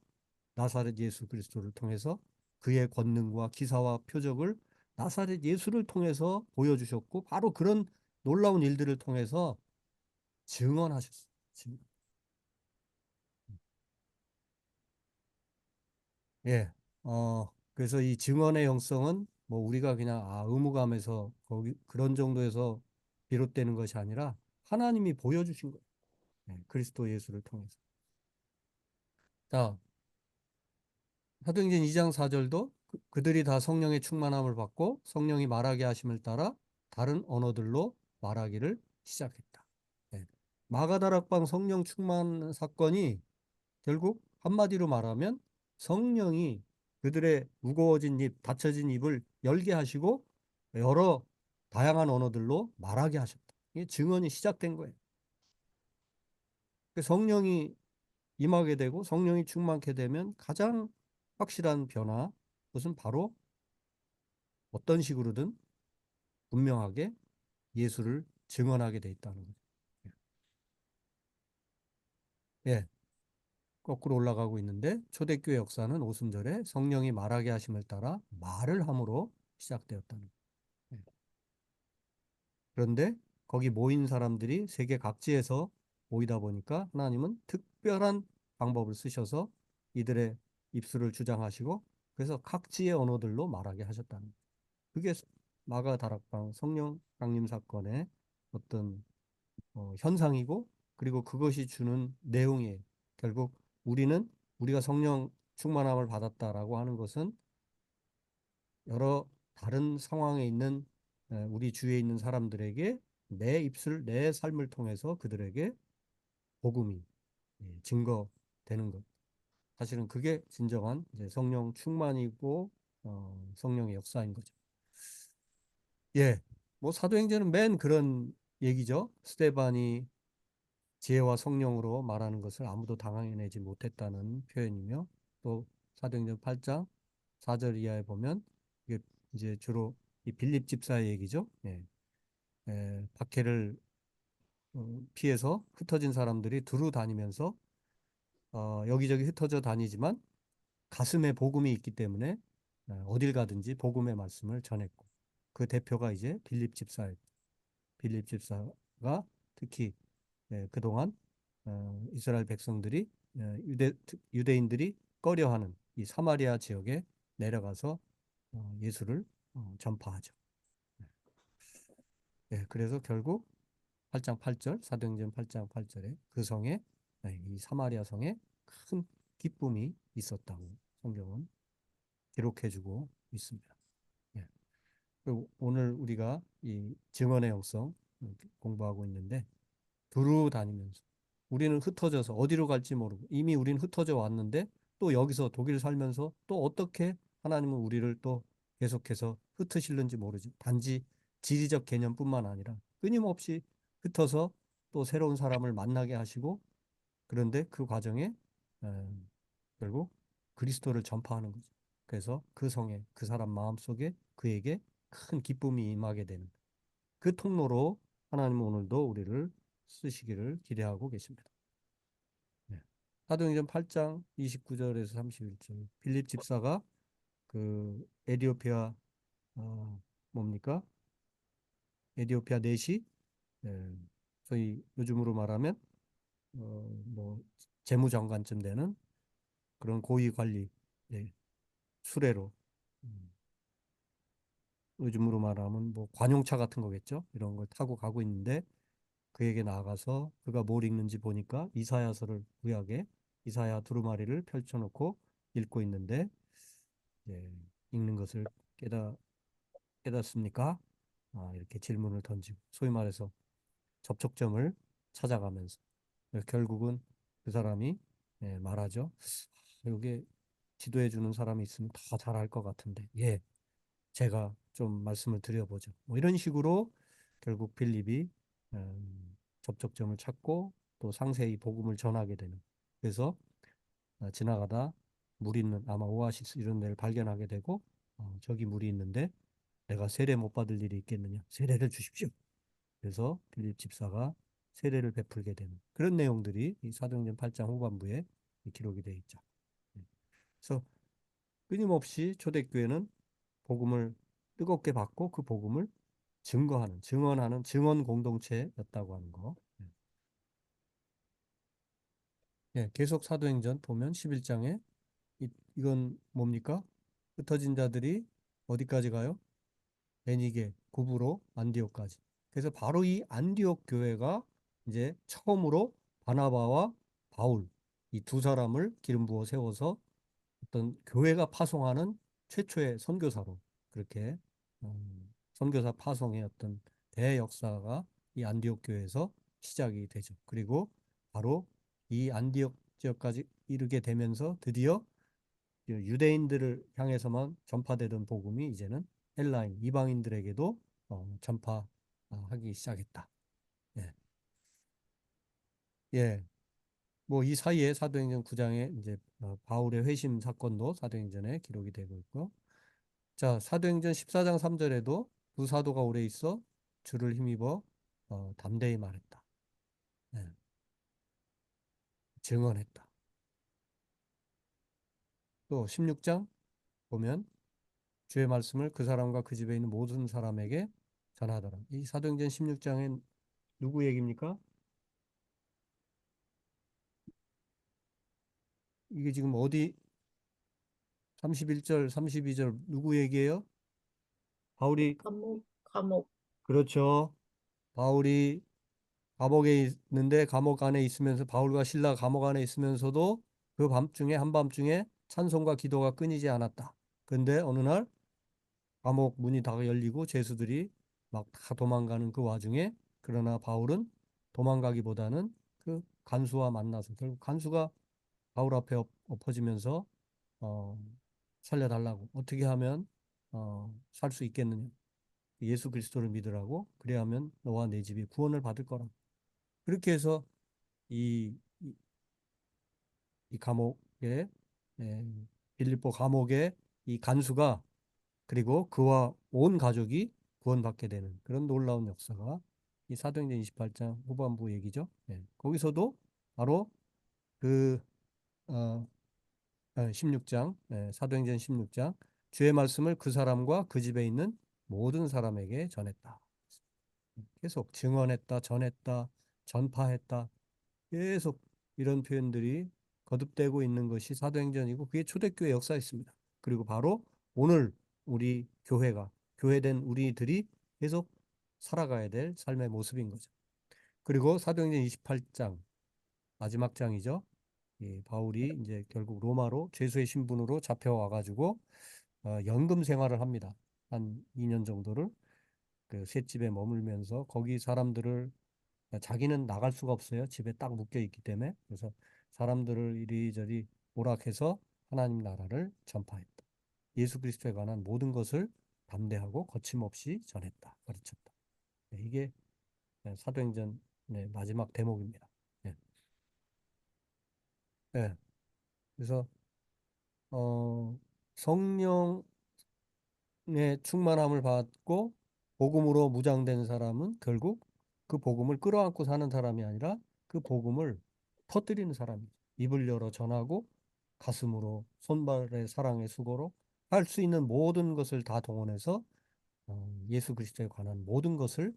나사렛 예수 그리스도를 통해서 그의 권능과 기사와 표적을 나사렛 예수를 통해서 보여주셨고 바로 그런 놀라운 일들을 통해서 증언하셨어요. 예. 그래서 이 증언의 영성은 뭐 우리가 그냥 의무감에서 거기 그런 정도에서 비롯되는 것이 아니라 하나님이 보여주신 거예요. 예, 그리스도 예수를 통해서. 자, 사도행전 2장 4절도 그들이 다 성령의 충만함을 받고 성령이 말하게 하심을 따라 다른 언어들로 말하기를 시작했다. 예. 마가다락방 성령 충만 사건이 결국 한마디로 말하면 성령이 그들의 무거워진 입, 닫혀진 입을 열게 하시고 여러 다양한 언어들로 말하게 하셨다. 이게 증언이 시작된 거예요. 성령이 임하게 되고 성령이 충만케 되면 가장 확실한 변화, 그것은 바로 어떤 식으로든 분명하게 예수를 증언하게 돼 있다는 거죠. 예, 거꾸로 올라가고 있는데 초대교회 역사는 오순절에 성령이 말하게 하심을 따라 말을 함으로 시작되었다는 거예요. 예. 그런데 거기 모인 사람들이 세계 각지에서 모이다 보니까 하나님은 특별한 방법을 쓰셔서 이들의 입술을 주장하시고 그래서 각지의 언어들로 말하게 하셨다는 거예요. 그게 마가 다락방 성령 강림 사건의 어떤 현상이고 그리고 그것이 주는 내용이에요. 결국 우리가 성령 충만함을 받았다라고 하는 것은 여러 다른 상황에 있는 우리 주위에 있는 사람들에게 내 입술, 내 삶을 통해서 그들에게 복음이 증거되는 것. 사실은 그게 진정한 이제 성령 충만이고 성령의 역사인 거죠. 예, 뭐 사도행전은 맨 그런 얘기죠. 스데반이 지혜와 성령으로 말하는 것을 아무도 당황해내지 못했다는 표현이며 또 사도행전 8장 4절 이하에 보면 이게 이제 주로 이 빌립 집사의 얘기죠. 예. 박해를 피해서 흩어진 사람들이 두루 다니면서 여기저기 흩어져 다니지만 가슴에 복음이 있기 때문에 어딜 가든지 복음의 말씀을 전했고 그 대표가 이제 빌립 집사예요. 빌립 집사가 특히 그동안 이스라엘 백성들이 유대인들이 꺼려하는 이 사마리아 지역에 내려가서 예수를 전파하죠. 그래서 결국 8장 8절 사도행전 8장 8절에 그 성에 이 사마리아 성에 큰 기쁨이 있었다고 성경은 기록해주고 있습니다. 그리고 오늘 우리가 이 증언의 영성 공부하고 있는데 두루 다니면서 우리는 흩어져서 어디로 갈지 모르고 이미 우리는 흩어져 왔는데 또 여기서 독일 살면서 또 어떻게 하나님은 우리를 또 계속해서 흩으실는지 모르지. 단지 지리적 개념뿐만 아니라 끊임없이 흩어서 또 새로운 사람을 만나게 하시고 그런데 그 과정에 결국 그리스도를 전파하는 거죠. 그래서 그 성에 그 사람 마음속에 그에게 큰 기쁨이 임하게 되는 그 통로로 하나님은 오늘도 우리를 쓰시기를 기대하고 계십니다. 사도행전 8장 29절에서 31절 빌립 집사가 그 에디오피아 뭡니까? 에디오피아 내시 저희 요즘으로 말하면 뭐 재무장관쯤 되는 그런 고위 관리 수레로, 음, 요즘으로 말하면 뭐 관용차 같은 거겠죠. 이런 걸 타고 가고 있는데 그에게 나아가서 그가 뭘 읽는지 보니까 이사야서를 구약에 이사야 두루마리를 펼쳐놓고 읽고 있는데, 예, 읽는 것을 깨닫습니까? 이렇게 질문을 던지고 소위 말해서 접촉점을 찾아가면서 결국은 그 사람이, 예, 말하죠. 여기 지도해 주는 사람이 있으면 더 잘할 것 같은데, 예, 제가 좀 말씀을 드려보죠. 뭐 이런 식으로 결국 빌립이 접촉점을 찾고 또 상세히 복음을 전하게 되는. 그래서 지나가다 물 있는 아마 오아시스 이런 데를 발견하게 되고, 저기 물이 있는데 내가 세례 못 받을 일이 있겠느냐? 세례를 주십시오. 그래서 빌립 집사가 세례를 베풀게 되는 그런 내용들이 이 사도행전 8장 후반부에 기록이 되어 있죠. 그래서 끊임없이 초대교회는 복음을 뜨겁게 받고 그 복음을 증언하는 증언 공동체였다고 하는 거. 예, 계속 사도행전 보면 11장에 이건 뭡니까? 흩어진 자들이 어디까지 가요? 베니게, 구브로, 안디옥까지. 그래서 바로 이 안디옥 교회가 이제 처음으로 바나바와 바울 이 두 사람을 기름 부어 세워서 어떤 교회가 파송하는 최초의 선교사로 그렇게 선교사 파송의 어떤 대역사가 이 안디옥 교회에서 시작이 되죠. 그리고 바로 이 안디옥 지역까지 이르게 되면서 드디어 유대인들을 향해서만 전파되던 복음이 이제는 헬라인 이방인들에게도 전파하기 시작했다. 예. 예. 뭐 이 사이에 사도행전 9장에 이제 바울의 회심 사건도 사도행전에 기록이 되고 있고, 자, 사도행전 14장 3절에도 두 사도가 오래 있어 주를 힘입어 담대히 말했다. 예. 증언했다. 또 16장 보면 주의 말씀을 그 사람과 그 집에 있는 모든 사람에게 전하더라. 이 사도행전 16장엔 누구 얘기입니까? 이게 지금 어디 31절, 32절 누구 얘기예요? 바울이, 감옥. 그렇죠. 바울이 감옥에 있는데 감옥 안에 있으면서 바울과 실라 감옥 안에 있으면서도 그 밤중에 한밤중에 찬송과 기도가 끊이지 않았다. 근데 어느 날 감옥 문이 다 열리고 죄수들이 막 다 도망가는 그 와중에 그러나 바울은 도망가기보다는 그 간수와 만나서 결국 간수가 바울 앞에 엎어지면서 어, 살려달라고 어떻게 하면 살 수 있겠느냐? 예수 그리스도를 믿으라고 그래야 하면 너와 내 집이 구원을 받을 거라. 그렇게 해서 이, 이, 이 감옥에 빌립보 감옥에 이 간수가 그리고 그와 온 가족이 구원받게 되는 그런 놀라운 역사가 이 사도행전 28장 후반부 얘기죠. 예, 거기서도 바로 그 어, 16장 사도행전 16장 주의 말씀을 그 사람과 그 집에 있는 모든 사람에게 전했다. 계속 증언했다, 전했다, 전파했다. 계속 이런 표현들이 거듭되고 있는 것이 사도행전이고 그게 초대교회 역사였습니다. 그리고 바로 오늘 우리 교회가 교회된 우리들이 계속 살아가야 될 삶의 모습인 거죠. 그리고 사도행전 28장 마지막 장이죠. 이 바울이 이제 결국 로마로 죄수의 신분으로 잡혀와 가지고 연금 생활을 합니다. 한 2년 정도를 그 셋집에 머물면서 거기 사람들을 자기는 나갈 수가 없어요. 집에 딱 묶여 있기 때문에. 그래서 사람들을 이리저리 오락해서 하나님 나라를 전파했다. 예수 그리스도에 관한 모든 것을 담대하고 거침없이 전했다. 가르쳤다. 네, 이게 사도행전 마지막 대목입니다. 네. 네. 그래서 성령의 충만함을 받고 복음으로 무장된 사람은 결국 그 복음을 끌어안고 사는 사람이 아니라 그 복음을 터뜨리는 사람이죠. 입을 열어 전하고 가슴으로 손발의 사랑의 수고로 할 수 있는 모든 것을 다 동원해서 예수 그리스도에 관한 모든 것을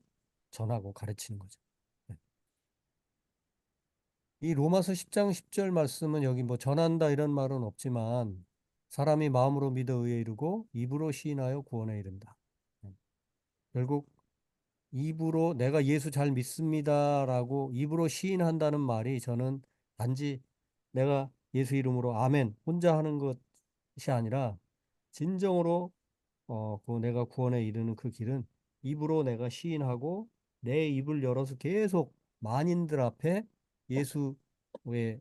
전하고 가르치는 거죠. 네. 이 로마서 10장 10절 말씀은 여기 뭐 전한다 이런 말은 없지만 사람이 마음으로 믿어 의에 이르고 입으로 시인하여 구원에 이른다. 결국 입으로 내가 예수 잘 믿습니다라고 입으로 시인한다는 말이 저는 단지 내가 예수 이름으로 아멘 혼자 하는 것이 아니라 진정으로 그 내가 구원에 이르는 그 길은 입으로 내가 시인하고 내 입을 열어서 계속 만인들 앞에 예수의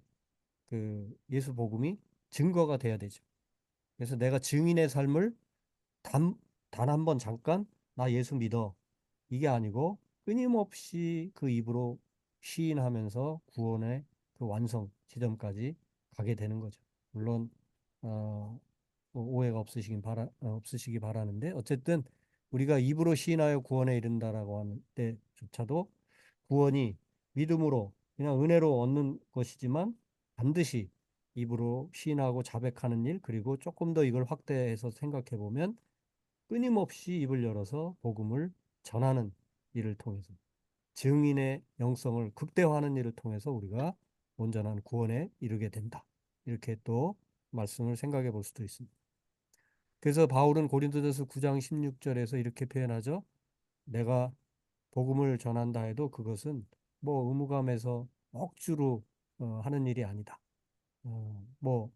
그 예수 복음이 증거가 돼야 되죠. 그래서 내가 증인의 삶을 단 한 번 잠깐 나 예수 믿어 이게 아니고 끊임없이 그 입으로 시인하면서 구원의 그 완성 지점까지 가게 되는 거죠. 물론 뭐 오해가 없으시기 바라는데 어쨌든 우리가 입으로 시인하여 구원에 이른다라고 하는 때조차도 구원이 믿음으로 그냥 은혜로 얻는 것이지만 반드시 입으로 시인하고 자백하는 일 그리고 조금 더 이걸 확대해서 생각해 보면 끊임없이 입을 열어서 복음을 전하는 일을 통해서 증인의 영성을 극대화하는 일을 통해서 우리가 온전한 구원에 이르게 된다. 이렇게 또 말씀을 생각해 볼 수도 있습니다. 그래서 바울은 고린도전서 9장 16절에서 이렇게 표현하죠. 내가 복음을 전한다 해도 그것은 뭐 의무감에서 억지로 하는 일이 아니다. 뭐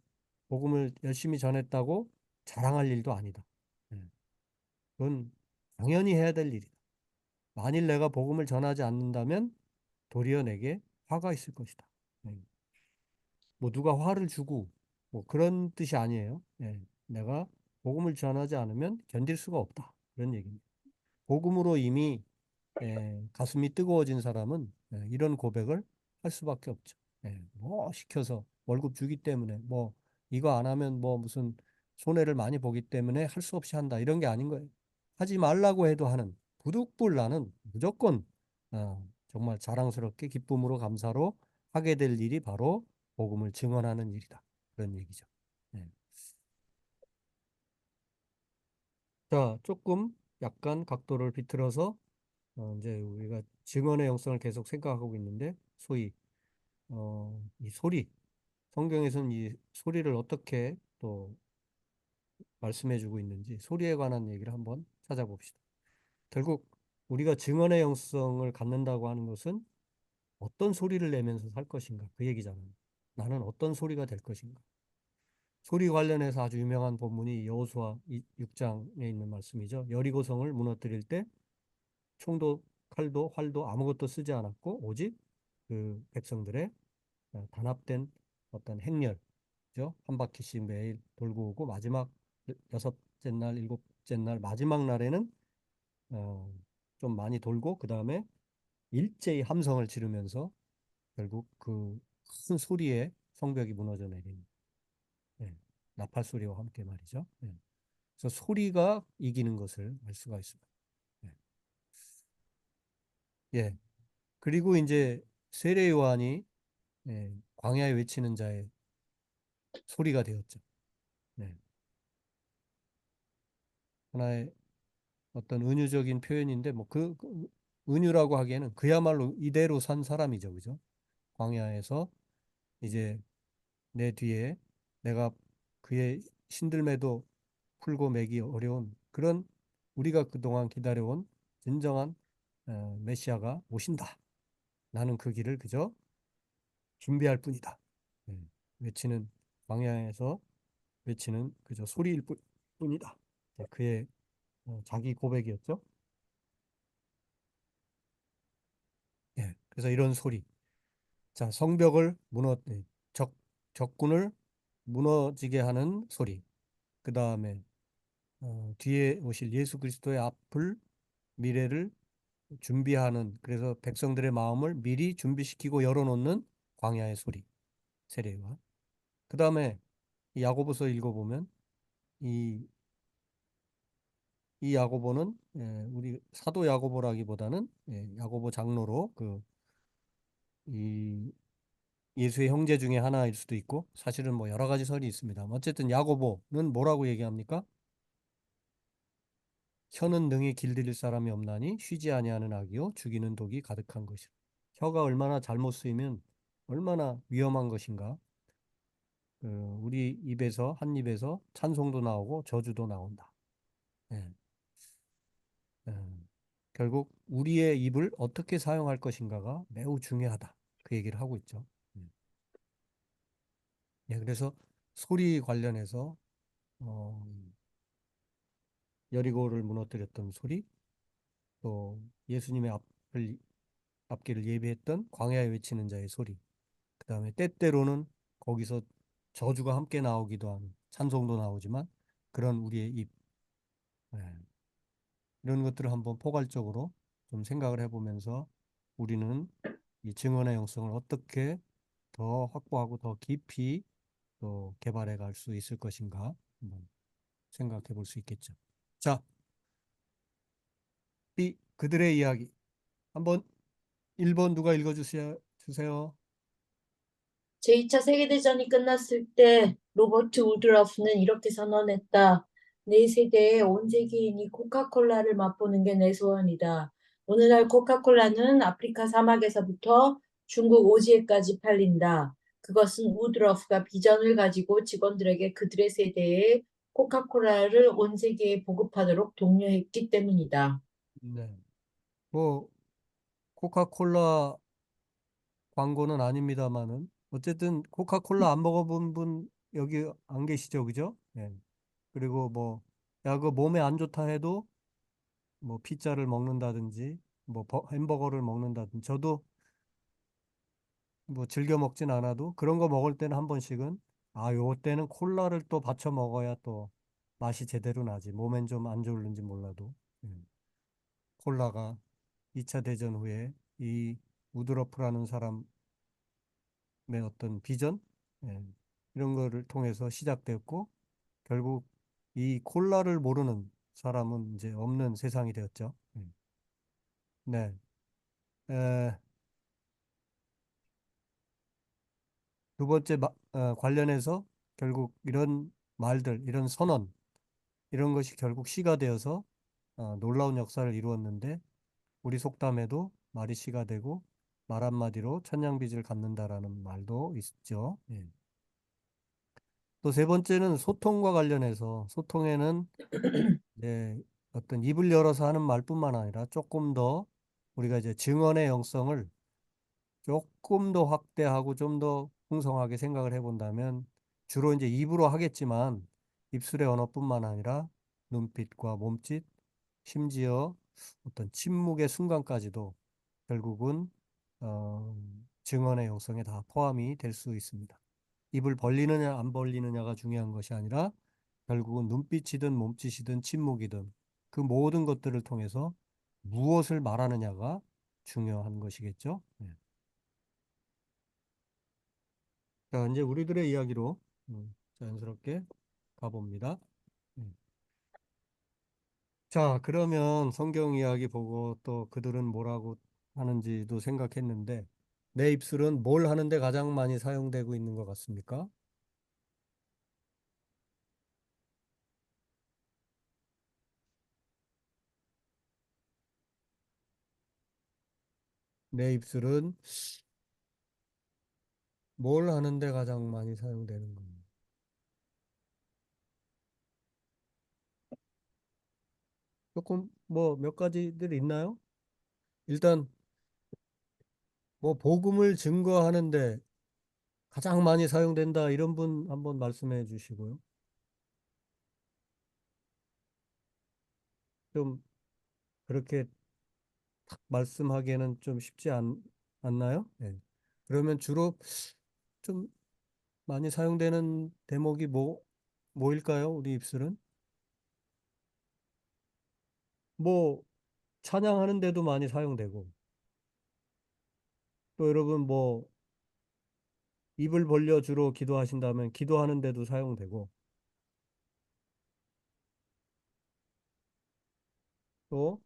복음을 열심히 전했다고 자랑할 일도 아니다. 예, 그건 당연히 해야 될 일이다. 만일 내가 복음을 전하지 않는다면 도리어 내게 화가 있을 것이다. 예, 뭐 누가 화를 주고 뭐 그런 뜻이 아니에요. 예, 내가 복음을 전하지 않으면 견딜 수가 없다. 그런 얘기입니다. 복음으로 이미 가슴이 뜨거워진 사람은 이런 고백을 할 수밖에 없죠. 뭐 시켜서 월급 주기 때문에 뭐 이거 안 하면 뭐 무슨 손해를 많이 보기 때문에 할 수 없이 한다 이런 게 아닌 거예요. 하지 말라고 해도 하는 부득불 나는 무조건 정말 자랑스럽게 기쁨으로 감사로 하게 될 일이 바로 복음을 증언하는 일이다. 그런 얘기죠. 예. 자, 조금 약간 각도를 비틀어서 이제 우리가 증언의 영성을 계속 생각하고 있는데 소위 이 소리 성경에서는 이 소리를 어떻게 또 말씀해주고 있는지 소리에 관한 얘기를 한번 찾아봅시다. 결국 우리가 증언의 영성을 갖는다고 하는 것은 어떤 소리를 내면서 살 것인가 그 얘기잖아요. 나는 어떤 소리가 될 것인가. 소리 관련해서 아주 유명한 본문이 여호수아 6장에 있는 말씀이죠. 여리고성을 무너뜨릴 때 총도 칼도 활도 아무것도 쓰지 않았고 오직 그 백성들의 단합된 어떤 행렬죠. 한 바퀴씩 매일 돌고 오고 마지막 여섯째 날, 일곱째 날 마지막 날에는 어, 좀 많이 돌고 그 다음에 일제히 함성을 지르면서 결국 그 큰 소리에 성벽이 무너져 내린 예, 나팔 소리와 함께 말이죠. 예. 그래서 소리가 이기는 것을 알 수가 있습니다. 예. 예. 그리고 이제 세례 요한이 광야에 외치는 자의 소리가 되었죠. 네. 하나의 어떤 은유적인 표현인데 뭐 그 은유라고 하기에는 그야말로 이대로 산 사람이죠. 그죠? 광야에서 이제 내 뒤에 내가 그의 신들매도 풀고 매기 어려운 그런 우리가 그동안 기다려온 진정한 메시아가 오신다. 나는 그 길을 그저 준비할 뿐이다. 네. 외치는 광야에서 외치는 그저 소리일 뿐이다. 네, 그의 자기 고백이었죠. 예. 그래서 이런 소리. 자, 성벽을 적 적군을 무너지게 하는 소리. 그 다음에 뒤에 오실 예수 그리스도의 앞을 미래를 준비하는 그래서 백성들의 마음을 미리 준비시키고 열어놓는 광야의 소리. 세례와. 그 다음에 야고보서 읽어보면 이 야고보는 우리 사도 야고보라기보다는 야고보 장로로 이 예수의 형제 중에 하나일 수도 있고 사실은 뭐 여러 가지 설이 있습니다. 어쨌든 야고보는 뭐라고 얘기합니까? 혀는 능히 길들일 사람이 없나니 쉬지 아니하는 악이요 죽이는 독이 가득한 것이라. 혀가 얼마나 잘못 쓰이면 얼마나 위험한 것인가. 우리 입에서 한 입에서 찬송도 나오고 저주도 나온다. 예. 예. 결국 우리의 입을 어떻게 사용할 것인가가 매우 중요하다. 그 얘기를 하고 있죠. 음. 예, 그래서 소리 관련해서 어, 여리고를 무너뜨렸던 소리, 또 예수님의 앞길을 예비했던 광야에 외치는 자의 소리, 그 다음에 때때로는 거기서 저주가 함께 나오기도 하는 찬송도 나오지만 그런 우리의 입, 예, 이런 것들을 한번 포괄적으로 좀 생각을 해보면서 우리는 이 증언의 영성을 어떻게 더 확보하고 더 깊이 또 개발해 갈 수 있을 것인가 한번 생각해 볼 수 있겠죠. 자, 그들의 이야기 한번 1번 누가 주세요. 제2차 세계대전이 끝났을 때 로버트 우드러프는 이렇게 선언했다. 내 세대의 온 세계인이 코카콜라를 맛보는 게 내 소원이다. 오늘날 코카콜라는 아프리카 사막에서부터 중국 오지에까지 팔린다. 그것은 우드러프가 비전을 가지고 직원들에게 그들의 세대의 코카콜라를 온 세계에 보급하도록 독려했기 때문이다. 네. 뭐 코카콜라 광고는 아닙니다만은 어쨌든 코카콜라 안 먹어본 분 여기 안 계시죠, 그죠? 네. 그리고 뭐 야, 그 몸에 안 좋다 해도 뭐 피자를 먹는다든지 뭐 햄버거를 먹는다든지 저도 뭐 즐겨 먹진 않아도 그런 거 먹을 때는 한 번씩은 요 때는 콜라를 또 받쳐 먹어야 또 맛이 제대로 나지. 몸엔 좀 안 좋을는지 몰라도 콜라가 2차 대전 후에 이 우드러프라는 사람의 어떤 비전, 예, 이런 거를 통해서 시작되었고 결국 이 콜라를 모르는 사람은 이제 없는 세상이 되었죠. 네. 에, 두 번째 관련해서 결국 이런 말들, 이런 선언, 이런 것이 결국 시가 되어서 놀라운 역사를 이루었는데 우리 속담에도 말이 시가 되고 말 한마디로 천냥빚을 갚는다라는 말도 있죠. 예. 또 세 번째는 소통과 관련해서 소통에는 이제 어떤 입을 열어서 하는 말뿐만 아니라 조금 더 우리가 이제 증언의 영성을 조금 더 확대하고 좀 더 풍성하게 생각을 해본다면 주로 이제 입으로 하겠지만 입술의 언어뿐만 아니라 눈빛과 몸짓, 심지어 어떤 침묵의 순간까지도 결국은 어, 증언의 영성에 다 포함이 될 수 있습니다. 입을 벌리느냐 안 벌리느냐가 중요한 것이 아니라 결국은 눈빛이든 몸짓이든 침묵이든 그 모든 것들을 통해서 무엇을 말하느냐가 중요한 것이겠죠. 네. 자, 이제 우리들의 이야기로 자연스럽게 가봅니다. 음. 자, 그러면 성경 이야기 보고 또 그들은 뭐라고 하는지도 생각했는데 내 입술은 뭘 하는데 가장 많이 사용되고 있는 것 같습니까? 내 입술은 뭘 하는데 가장 많이 사용되는 겁니다. 조금 뭐 몇 가지들 있나요? 일단 뭐 복음을 증거하는데 가장 많이 사용된다 이런 분 한번 말씀해 주시고요. 좀 그렇게 딱 말씀하기에는 좀 쉽지 않나요? 네. 그러면 주로 좀 많이 사용되는 대목이 뭐일까요? 우리 입술은? 뭐 찬양하는 데도 많이 사용되고 또 여러분 뭐 입을 벌려 주로 기도하신다면 기도하는 데도 사용되고 또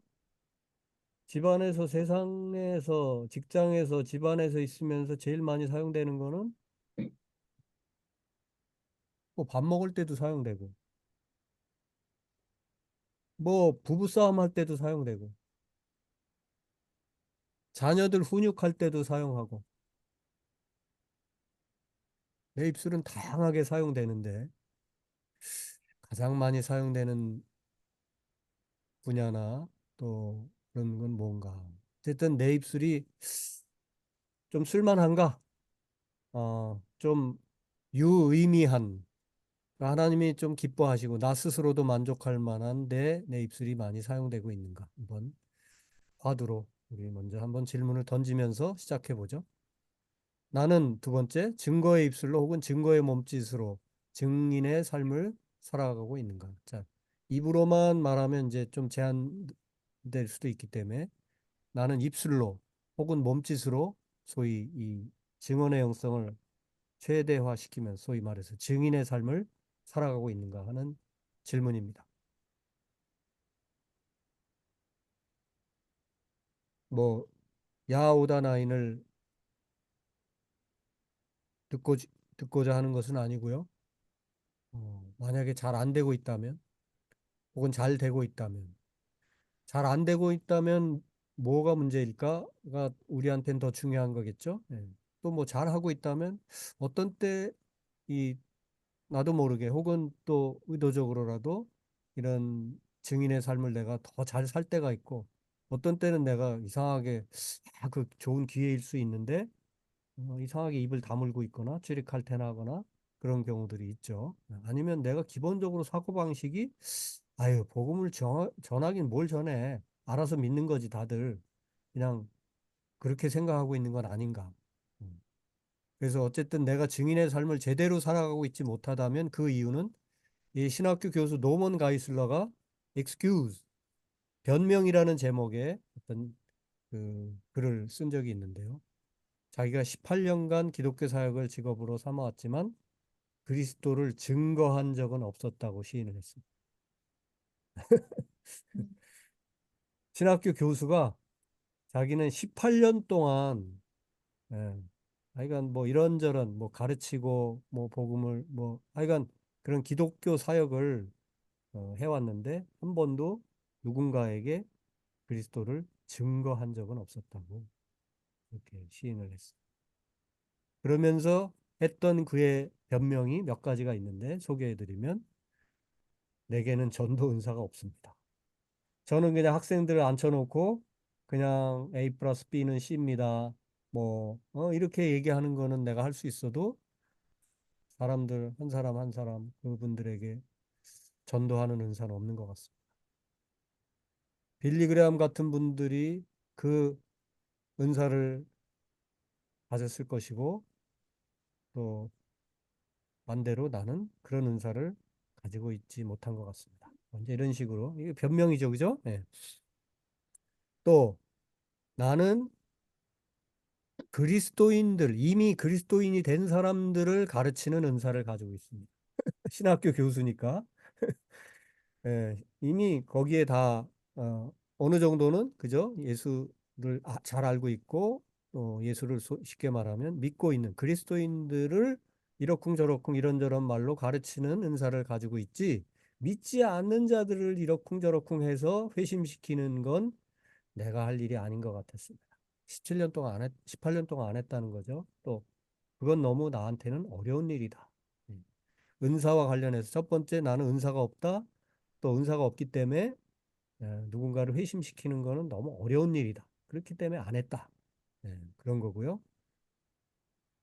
집안에서 세상에서 직장에서 집안에서 있으면서 제일 많이 사용되는 거는 뭐 밥 먹을 때도 사용되고 뭐 부부싸움 할 때도 사용되고 자녀들 훈육할 때도 사용하고 내 입술은 다양하게 사용되는데 가장 많이 사용되는 분야나 또 그런 건 뭔가. 어쨌든 내 입술이 좀 쓸만한가? 좀 유의미한, 하나님이 좀 기뻐하시고 나 스스로도 만족할 만한 내 입술이 많이 사용되고 있는가? 한번 화두로 우리 먼저 한번 질문을 던지면서 시작해 보죠. 나는 두 번째, 증거의 입술로 혹은 증거의 몸짓으로 증인의 삶을 살아가고 있는가? 자, 입으로만 말하면 이제 좀 제한될 수도 있기 때문에 나는 입술로 혹은 몸짓으로 소위 이 증언의 영성을 최대화시키면서 소위 말해서 증인의 삶을 살아가고 있는가 하는 질문입니다. 뭐 야오다나인을 듣고 듣고자 하는 것은 아니고요. 만약에 잘 안 되고 있다면 혹은 잘 되고 있다면 잘 안 되고 있다면 뭐가 문제일까가 우리한테는 더 중요한 거겠죠. 또 뭐 잘하고 있다면 어떤 때 이 나도 모르게 혹은 또 의도적으로라도 이런 증인의 삶을 내가 더 잘 살 때가 있고 어떤 때는 내가 이상하게 그 좋은 기회일 수 있는데 이상하게 입을 다물고 있거나 찌릿할테나거나 그런 경우들이 있죠. 아니면 내가 기본적으로 사고방식이 아유 복음을 전하긴 뭘 전해 알아서 믿는 거지 다들 그냥 그렇게 생각하고 있는 건 아닌가. 음. 그래서 어쨌든 내가 증인의 삶을 제대로 살아가고 있지 못하다면 그 이유는 이 신학교 교수 노먼 가이슬러가 Excuse 변명이라는 제목의 어떤 그 글을 쓴 적이 있는데요. 자기가 18년간 기독교 사역을 직업으로 삼아왔지만 그리스도를 증거한 적은 없었다고 시인을 했습니다. 신학교 교수가 자기는 18년 동안 하여간 뭐 이런저런 뭐 가르치고 뭐 복음을 뭐 하여간 그런 기독교 사역을 해왔는데 한 번도 누군가에게 그리스도를 증거한 적은 없었다고 이렇게 시인을 했어요. 그러면서 했던 그의 변명이 몇 가지가 있는데 소개해드리면 내게는 전도 은사가 없습니다. 저는 그냥 학생들을 앉혀놓고 그냥 A 플러스 B는 C입니다. 뭐 이렇게 얘기하는 거는 내가 할 수 있어도 사람들 한 사람 한 사람 그분들에게 전도하는 은사는 없는 것 같습니다. 빌리 그레함 같은 분들이 그 은사를 가졌을 것이고 또 반대로 나는 그런 은사를 가지고 있지 못한 것 같습니다. 이제 이런 식으로 이게 변명이죠, 그죠? 네. 또 나는 그리스도인들 이미 그리스도인이 된 사람들을 가르치는 은사를 가지고 있습니다. 신학교 교수니까 이미 거기에 다 어느 정도는 그죠? 예수를 잘 알고 있고 예수를 쉽게 말하면 믿고 있는 그리스도인들을 이러쿵저러쿵 이런저런 말로 가르치는 은사를 가지고 있지 믿지 않는 자들을 이러쿵저러쿵 해서 회심시키는 건 내가 할 일이 아닌 것 같았습니다. 17년 동안 18년 동안 안 했다는 거죠. 또 그건 너무 나한테는 어려운 일이다. 은사와 관련해서 첫 번째 나는 은사가 없다. 또 은사가 없기 때문에 누군가를 회심시키는 거는 너무 어려운 일이다. 그렇기 때문에 안 했다. 그런 거고요.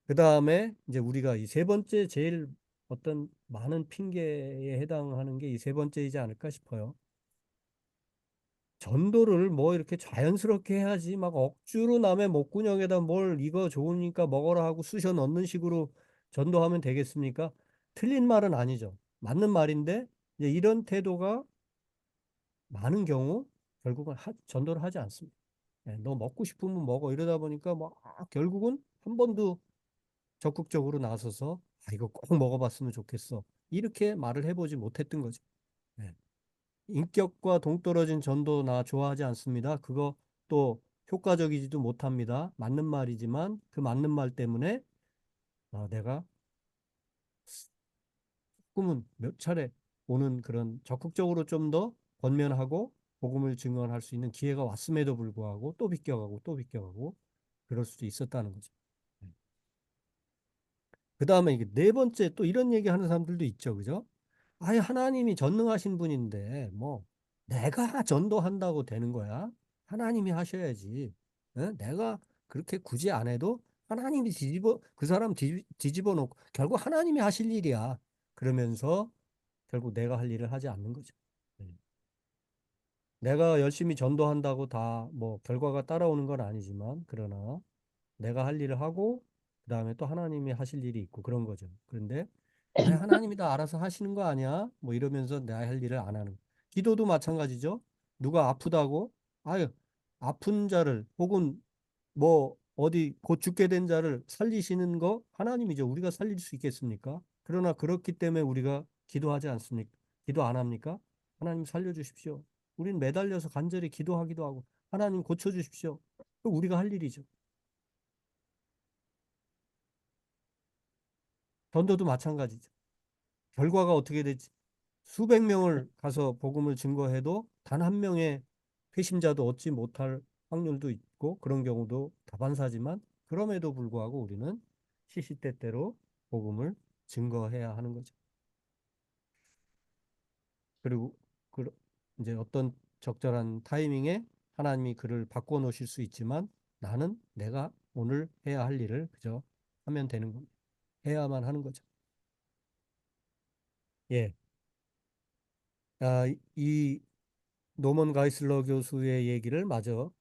그 다음에 이제 우리가 이 세 번째 제일 어떤 많은 핑계에 해당하는 게 이 세 번째이지 않을까 싶어요. 전도를 뭐 이렇게 자연스럽게 해야지 막 억지로 남의 목구멍에다 뭘 이거 좋으니까 먹어라 하고 쑤셔 넣는 식으로 전도하면 되겠습니까? 틀린 말은 아니죠. 맞는 말인데 이제 이런 태도가 많은 경우 결국은 전도를 하지 않습니다. 너 먹고 싶으면 먹어 이러다 보니까 뭐 결국은 한 번도 적극적으로 나서서 이거 꼭 먹어봤으면 좋겠어 이렇게 말을 해보지 못했던 거죠. 예. 인격과 동떨어진 전도 나 좋아하지 않습니다. 그거 또 효과적이지도 못합니다. 맞는 말이지만 그 맞는 말 때문에 내가 조금은 몇 차례 오는 그런 적극적으로 좀 더 권면하고 복음을 증언할 수 있는 기회가 왔음에도 불구하고 또 비껴가고 또 비껴가고 그럴 수도 있었다는 거죠. 그다음에 이게 네 번째 또 이런 얘기 하는 사람들도 있죠. 그죠? 아예 하나님이 전능하신 분인데 뭐 내가 전도한다고 되는 거야? 하나님이 하셔야지. 어? 내가 그렇게 굳이 안 해도 하나님이 그 사람 뒤집어 놓고 결국 하나님이 하실 일이야. 그러면서 결국 내가 할 일을 하지 않는 거죠. 네. 내가 열심히 전도한다고 다 뭐 결과가 따라오는 건 아니지만 그러나 내가 할 일을 하고 그다음에 또 하나님이 하실 일이 있고 그런 거죠. 그런데 아, 하나님이 다 알아서 하시는 거 아니야? 뭐 이러면서 내 할 일을 안 하는. 기도도 마찬가지죠. 누가 아프다고 아유 아픈 자를 혹은 뭐 어디 곧 죽게 된 자를 살리시는 거 하나님이죠. 우리가 살릴 수 있겠습니까? 그러나 그렇기 때문에 우리가 기도하지 않습니까? 기도 안 합니까? 하나님 살려주십시오. 우린 매달려서 간절히 기도하기도 하고 하나님 고쳐주십시오. 그 우리가 할 일이죠. 전도도 마찬가지죠. 결과가 어떻게 될지 수백 명을 가서 복음을 증거해도 단 한 명의 회심자도 얻지 못할 확률도 있고 그런 경우도 다반사지만 그럼에도 불구하고 우리는 시시때때로 복음을 증거해야 하는 거죠. 그리고 그 이제 어떤 적절한 타이밍에 하나님이 그를 바꿔 놓으실 수 있지만 나는 내가 오늘 해야 할 일을 그저 하면 되는 겁니다. 해야만 하는 거죠. 예. 아, 이 노먼 가이슬러 교수의 얘기를 마저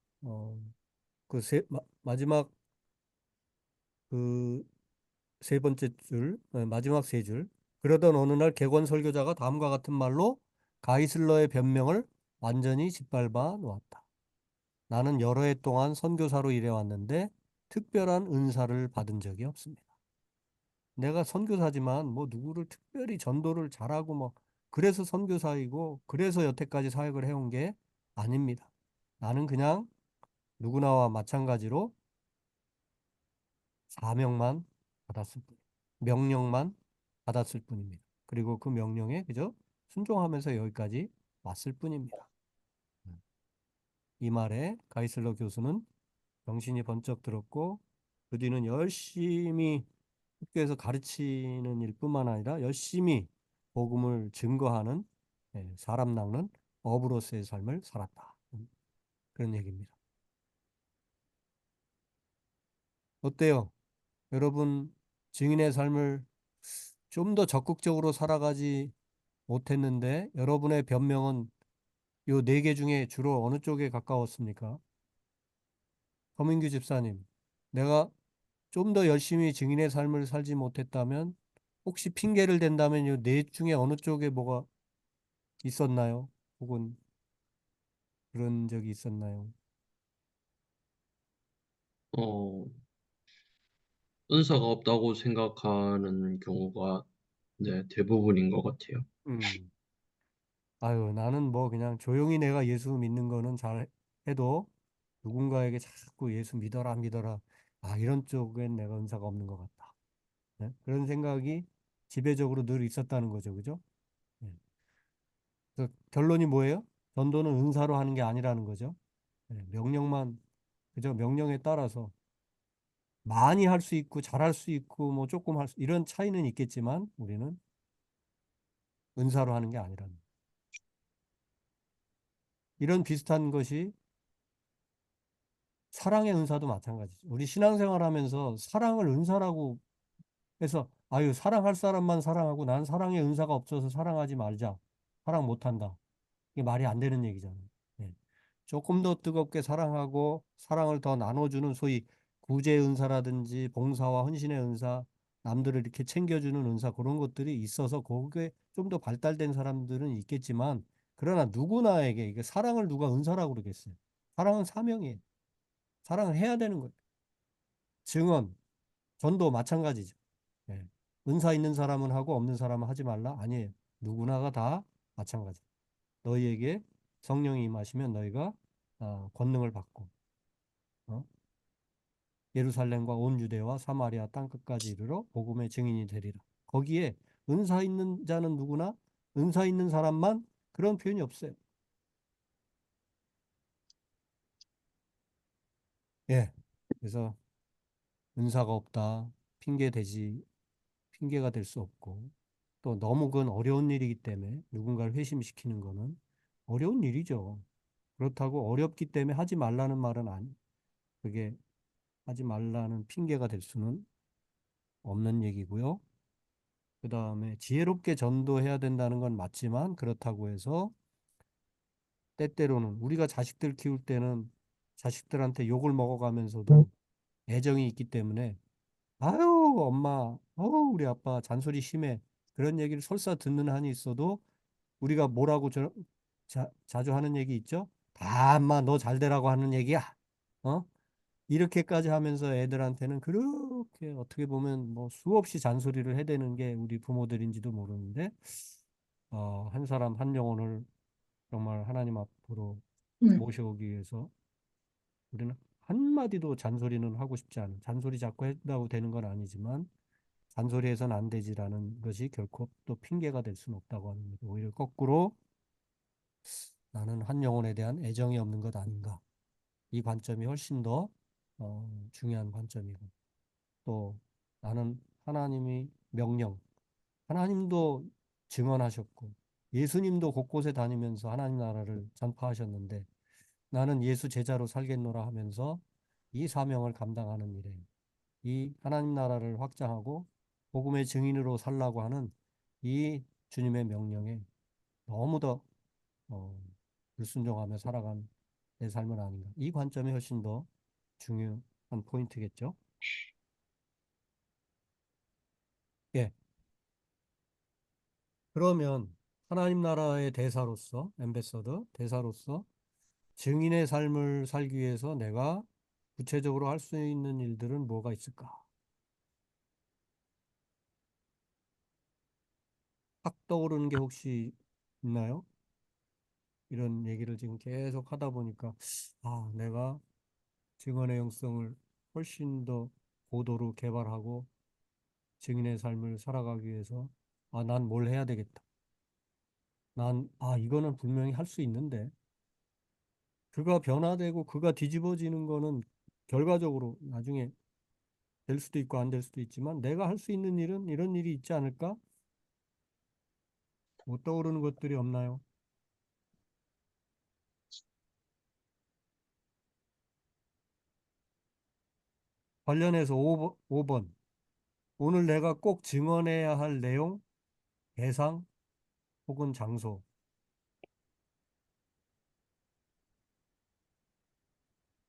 마지막 그 세 번째 줄, 마지막 세 줄. 그러던 어느 날 객원 설교자가 다음과 같은 말로 가이슬러의 변명을 완전히 짓밟아 놓았다. 나는 여러 해 동안 선교사로 일해왔는데 특별한 은사를 받은 적이 없습니다. 내가 선교사지만 뭐 누구를 특별히 전도를 잘하고 뭐 그래서 선교사이고 그래서 여태까지 사역을 해온 게 아닙니다. 나는 그냥 누구나와 마찬가지로 사명만 받았을 뿐, 명령만 받았을 뿐입니다. 그리고 그 명령에 그저 순종하면서 여기까지 왔을 뿐입니다. 이 말에 가이슬러 교수는 정신이 번쩍 들었고 그 뒤는 열심히 학교에서 가르치는 일뿐만 아니라 열심히 복음을 증거하는 사람 낚는 어부로서의 삶을 살았다. 그런 얘기입니다. 어때요? 여러분 증인의 삶을 좀 더 적극적으로 살아가지 못했는데 여러분의 변명은 요 네 개 중에 주로 어느 쪽에 가까웠습니까? 서민규 집사님, 내가 좀 더 열심히 증인의 삶을 살지 못했다면 혹시 핑계를 댄다면 요 네 중에 어느 쪽에 뭐가 있었나요? 혹은 그런 적이 있었나요? 어, 은사가 없다고 생각하는 경우가 네, 대부분인 것 같아요. 음. 아유, 나는 뭐 그냥 조용히 내가 예수 믿는 거는 잘 해도 누군가에게 자꾸 예수 믿어라 믿어라. 아, 이런 쪽엔 내가 은사가 없는 것 같다. 네? 그런 생각이 지배적으로 늘 있었다는 거죠. 그죠? 네. 그래서 결론이 뭐예요? 전도는 은사로 하는 게 아니라는 거죠. 네, 명령만, 그죠? 명령에 따라서 많이 할 수 있고 잘할 수 있고 뭐 조금 이런 차이는 있겠지만 우리는 은사로 하는 게 아니라는 거예요. 이런 비슷한 것이 사랑의 은사도 마찬가지죠. 우리 신앙생활 하면서 사랑을 은사라고 해서 아유, 사랑할 사람만 사랑하고 난 사랑의 은사가 없어서 사랑하지 말자. 사랑 못한다. 이게 말이 안 되는 얘기잖아요. 예. 조금 더 뜨겁게 사랑하고 사랑을 더 나눠주는 소위 구제 은사라든지 봉사와 헌신의 은사, 남들을 이렇게 챙겨주는 은사 그런 것들이 있어서 거기에 좀 더 발달된 사람들은 있겠지만 그러나 누구나에게 이게 사랑을 누가 은사라고 그러겠어요. 사랑은 사명이에요. 사랑을 해야 되는 거예요. 증언, 전도 마찬가지죠. 예. 은사 있는 사람은 하고 없는 사람은 하지 말라? 아니에요. 누구나가 다 마찬가지. 너희에게 성령이 임하시면 너희가 권능을 받고 어? 예루살렘과 온 유대와 사마리아 땅끝까지 이르러 복음의 증인이 되리라. 거기에 은사 있는 자는 누구나 은사 있는 사람만 그런 표현이 없어요. 예. 그래서 은사가 없다. 핑계 대지 핑계가 될 수 없고 또 너무 그건 어려운 일이기 때문에 누군가를 회심시키는 거는 어려운 일이죠. 그렇다고 어렵기 때문에 하지 말라는 말은 아니, 그게 하지 말라는 핑계가 될 수는 없는 얘기고요. 그 다음에 지혜롭게 전도해야 된다는 건 맞지만 그렇다고 해서 때때로는 우리가 자식들 키울 때는 자식들한테 욕을 먹어가면서도 애정이 있기 때문에 아유 엄마 우리 아빠 잔소리 심해 그런 얘기를 설사 듣는 한이 있어도 우리가 뭐라고 자주 하는 얘기 있죠? 다 엄마 너 잘 되라고 하는 얘기야. 어? 이렇게까지 하면서 애들한테는 그렇게 어떻게 보면 뭐 수없이 잔소리를 해대는 게 우리 부모들인지도 모르는데 한 사람 한 영혼을 정말 하나님 앞으로 음. 모셔오기 위해서 우리는 한마디도 잔소리는 하고 싶지 않은 잔소리 자꾸 한다고 되는 건 아니지만 잔소리해서는 안 되지라는 것이 결코 또 핑계가 될 수는 없다고 하는 거죠. 오히려 거꾸로 나는 한 영혼에 대한 애정이 없는 것 아닌가. 이 관점이 훨씬 더 중요한 관점이고 또 나는 하나님이 명령, 하나님도 증언하셨고 예수님도 곳곳에 다니면서 하나님 나라를 전파하셨는데 나는 예수 제자로 살겠노라 하면서 이 사명을 감당하는 일에 이 하나님 나라를 확장하고 복음의 증인으로 살라고 하는 이 주님의 명령에 너무 더 어, 불순종하며 살아간 내 삶은 아닌가. 이 관점이 훨씬 더 중요한 포인트겠죠. 예. 그러면 하나님 나라의 대사로서, 엠베서더, 대사로서 증인의 삶을 살기 위해서 내가 구체적으로 할 수 있는 일들은 뭐가 있을까? 확 떠오르는 게 혹시 있나요? 이런 얘기를 지금 계속 하다 보니까, 내가 증언의 영성을 훨씬 더 고도로 개발하고 증인의 삶을 살아가기 위해서, 난 뭘 해야 되겠다. 이거는 분명히 할 수 있는데, 그가 변화되고 그가 뒤집어지는 거는 결과적으로 나중에 될 수도 있고 안 될 수도 있지만 내가 할 수 있는 일은 이런 일이 있지 않을까? 뭐 떠오르는 것들이 없나요? 관련해서 5번. 오늘 내가 꼭 증언해야 할 내용, 대상 혹은 장소.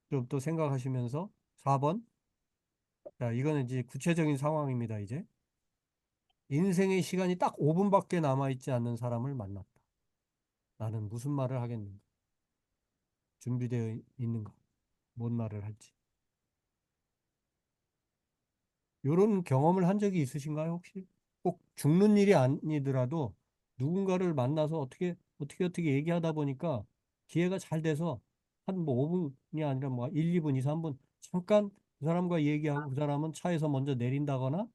좀 또 생각하시면서 4번. 자, 이거는 이제 구체적인 상황입니다, 이제. 인생의 시간이 딱 5분밖에 남아있지 않는 사람을 만났다. 나는 무슨 말을 하겠는가? 준비되어 있는가? 뭔 말을 할지. 이런 경험을 한 적이 있으신가요, 혹시? 꼭 죽는 일이 아니더라도 누군가를 만나서 어떻게 얘기하다 보니까 기회가 잘 돼서 한 뭐 5분이 아니라 뭐 1, 2분, 2, 3분 잠깐 그 사람과 얘기하고 그 사람은 차에서 먼저 내린다거나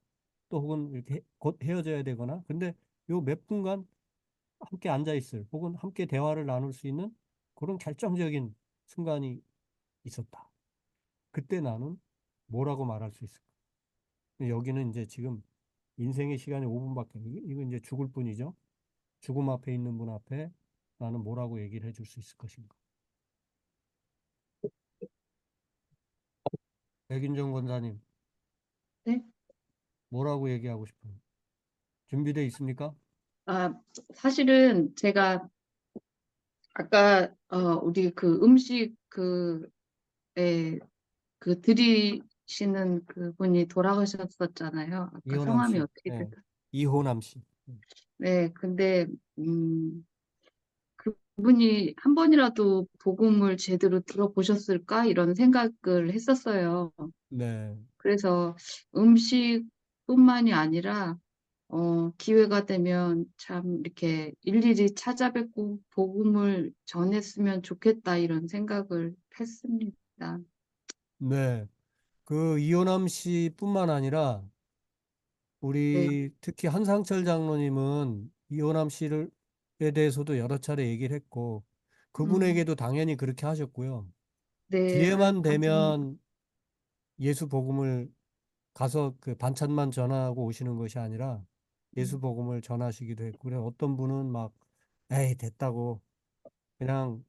또 혹은 이렇게 곧 헤어져야 되거나 근데 요 몇 분간 함께 앉아 있을 혹은 함께 대화를 나눌 수 있는 그런 결정적인 순간이 있었다. 그때 나는 뭐라고 말할 수 있을까? 여기는 이제 지금 인생의 시간이 5분밖에, 이거 이제 죽을 뿐이죠. 죽음 앞에 있는 분 앞에 나는 뭐라고 얘기를 해줄 수 있을 것인가. 백윤정 권사님, 네? 뭐라고 얘기하고 싶어요? 준비돼 있습니까? 아, 사실은 제가 아까 우리 그 음식 에, 드리시는 그분이 돌아가셨었잖아요. 아까 이호남 성함이 씨. 어떻게 네. 되죠? 이호남 씨. 네, 근데 그분이 한 번이라도 복음을 제대로 들어보셨을까? 이런 생각을 했었어요. 네. 그래서 음식뿐만이 아니라 기회가 되면 참 이렇게 일일이 찾아뵙고 복음을 전했으면 좋겠다 이런 생각을 했습니다. 네. 그 이호남 씨뿐만 아니라 네, 우리 특히 한상철 장로님은 이호남 씨를 에 대해서도 여러 차례 얘기를 했고 음, 그분에게도 당연히 그렇게 하셨고요. 네, 아유, 기회만 감사합니다. 되면 예수 복음을 가서 그 반찬만 전하고 오시는 것이 아니라 예수 복음을 전하시기도 했고, 그래 어떤 분은 막 에이 됐다고 그냥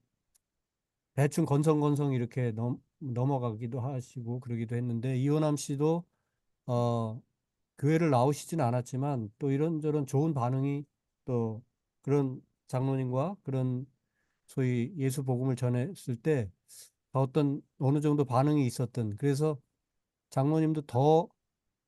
대충 건성건성 이렇게 넘어가기도 하시고 그러기도 했는데, 이호남 씨도 어 교회를 나오시진 않았지만 또 이런저런 좋은 반응이, 또 그런 장로님과 그런 소위 예수 복음을 전했을 때 어떤 어느 정도 반응이 있었던, 그래서 장로님도 더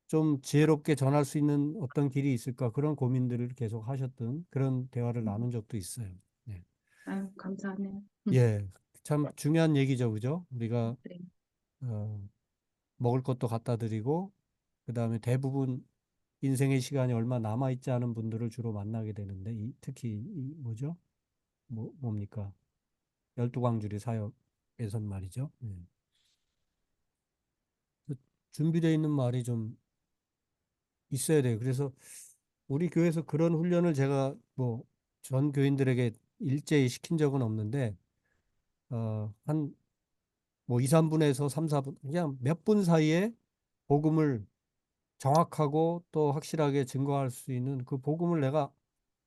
좀 지혜롭게 전할 수 있는 어떤 길이 있을까, 그런 고민들을 계속 하셨던 그런 대화를 나눈 적도 있어요. 네. 아유, 감사하네요. 예, 참 중요한 얘기죠, 그죠? 우리가 네. 어, 먹을 것도 갖다 드리고, 그다음에 대부분 인생의 시간이 얼마 남아 있지 않은 분들을 주로 만나게 되는데, 특히 뭐죠? 뭡니까? 12광주리 사역에선 말이죠. 예. 준비되어 있는 말이 좀 있어야 돼요. 그래서 우리 교회에서 그런 훈련을 제가 뭐 전 교인들에게 일제히 시킨 적은 없는데, 한 뭐 2, 3분에서 3, 4분, 그냥 몇 분 사이에 복음을 정확하고 또 확실하게 증거할 수 있는 그 복음을 내가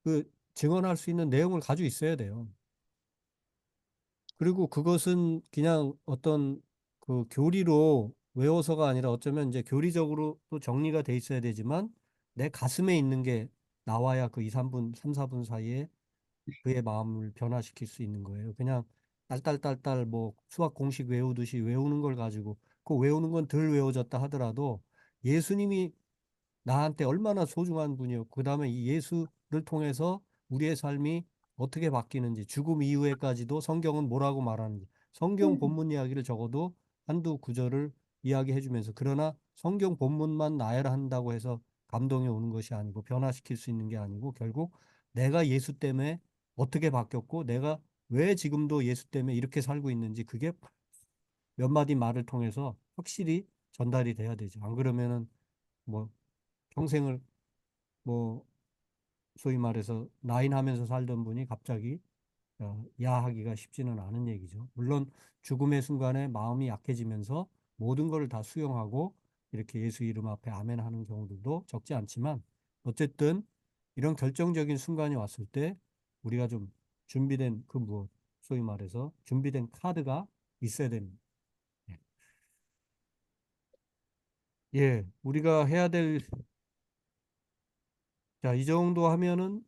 그 증언할 수 있는 내용을 가지고 있어야 돼요. 그리고 그것은 그냥 어떤 그 교리로 외워서가 아니라, 어쩌면 이제 교리적으로 또 정리가 돼 있어야 되지만 내 가슴에 있는 게 나와야 그 2, 3분, 3, 4분 사이에 그의 마음을 변화시킬 수 있는 거예요. 그냥 딸딸딸딸 뭐 수학 공식 외우듯이 외우는 걸 가지고, 그 외우는 건 덜 외워졌다 하더라도 예수님이 나한테 얼마나 소중한 분이요. 그 다음에 이 예수를 통해서 우리의 삶이 어떻게 바뀌는지, 죽음 이후에까지도 성경은 뭐라고 말하는지, 성경 본문 이야기를 적어도 한두 구절을 이야기해 주면서, 그러나 성경 본문만 나열한다고 해서 감동이 오는 것이 아니고 변화시킬 수 있는 게 아니고, 결국 내가 예수 때문에 어떻게 바뀌었고 내가 왜 지금도 예수 때문에 이렇게 살고 있는지, 그게 몇 마디 말을 통해서 확실히 전달이 돼야 되죠. 안 그러면은 뭐 평생을 뭐 소위 말해서 나인하면서 살던 분이 갑자기 야하기가 쉽지는 않은 얘기죠. 물론 죽음의 순간에 마음이 약해지면서 모든 것을 다 수용하고 이렇게 예수 이름 앞에 아멘 하는 경우들도 적지 않지만, 어쨌든 이런 결정적인 순간이 왔을 때 우리가 좀 준비된 그 무엇, 소위 말해서 준비된 카드가 있어야 됩니다. 예, 예, 우리가 해야 될, 자, 이 정도 하면은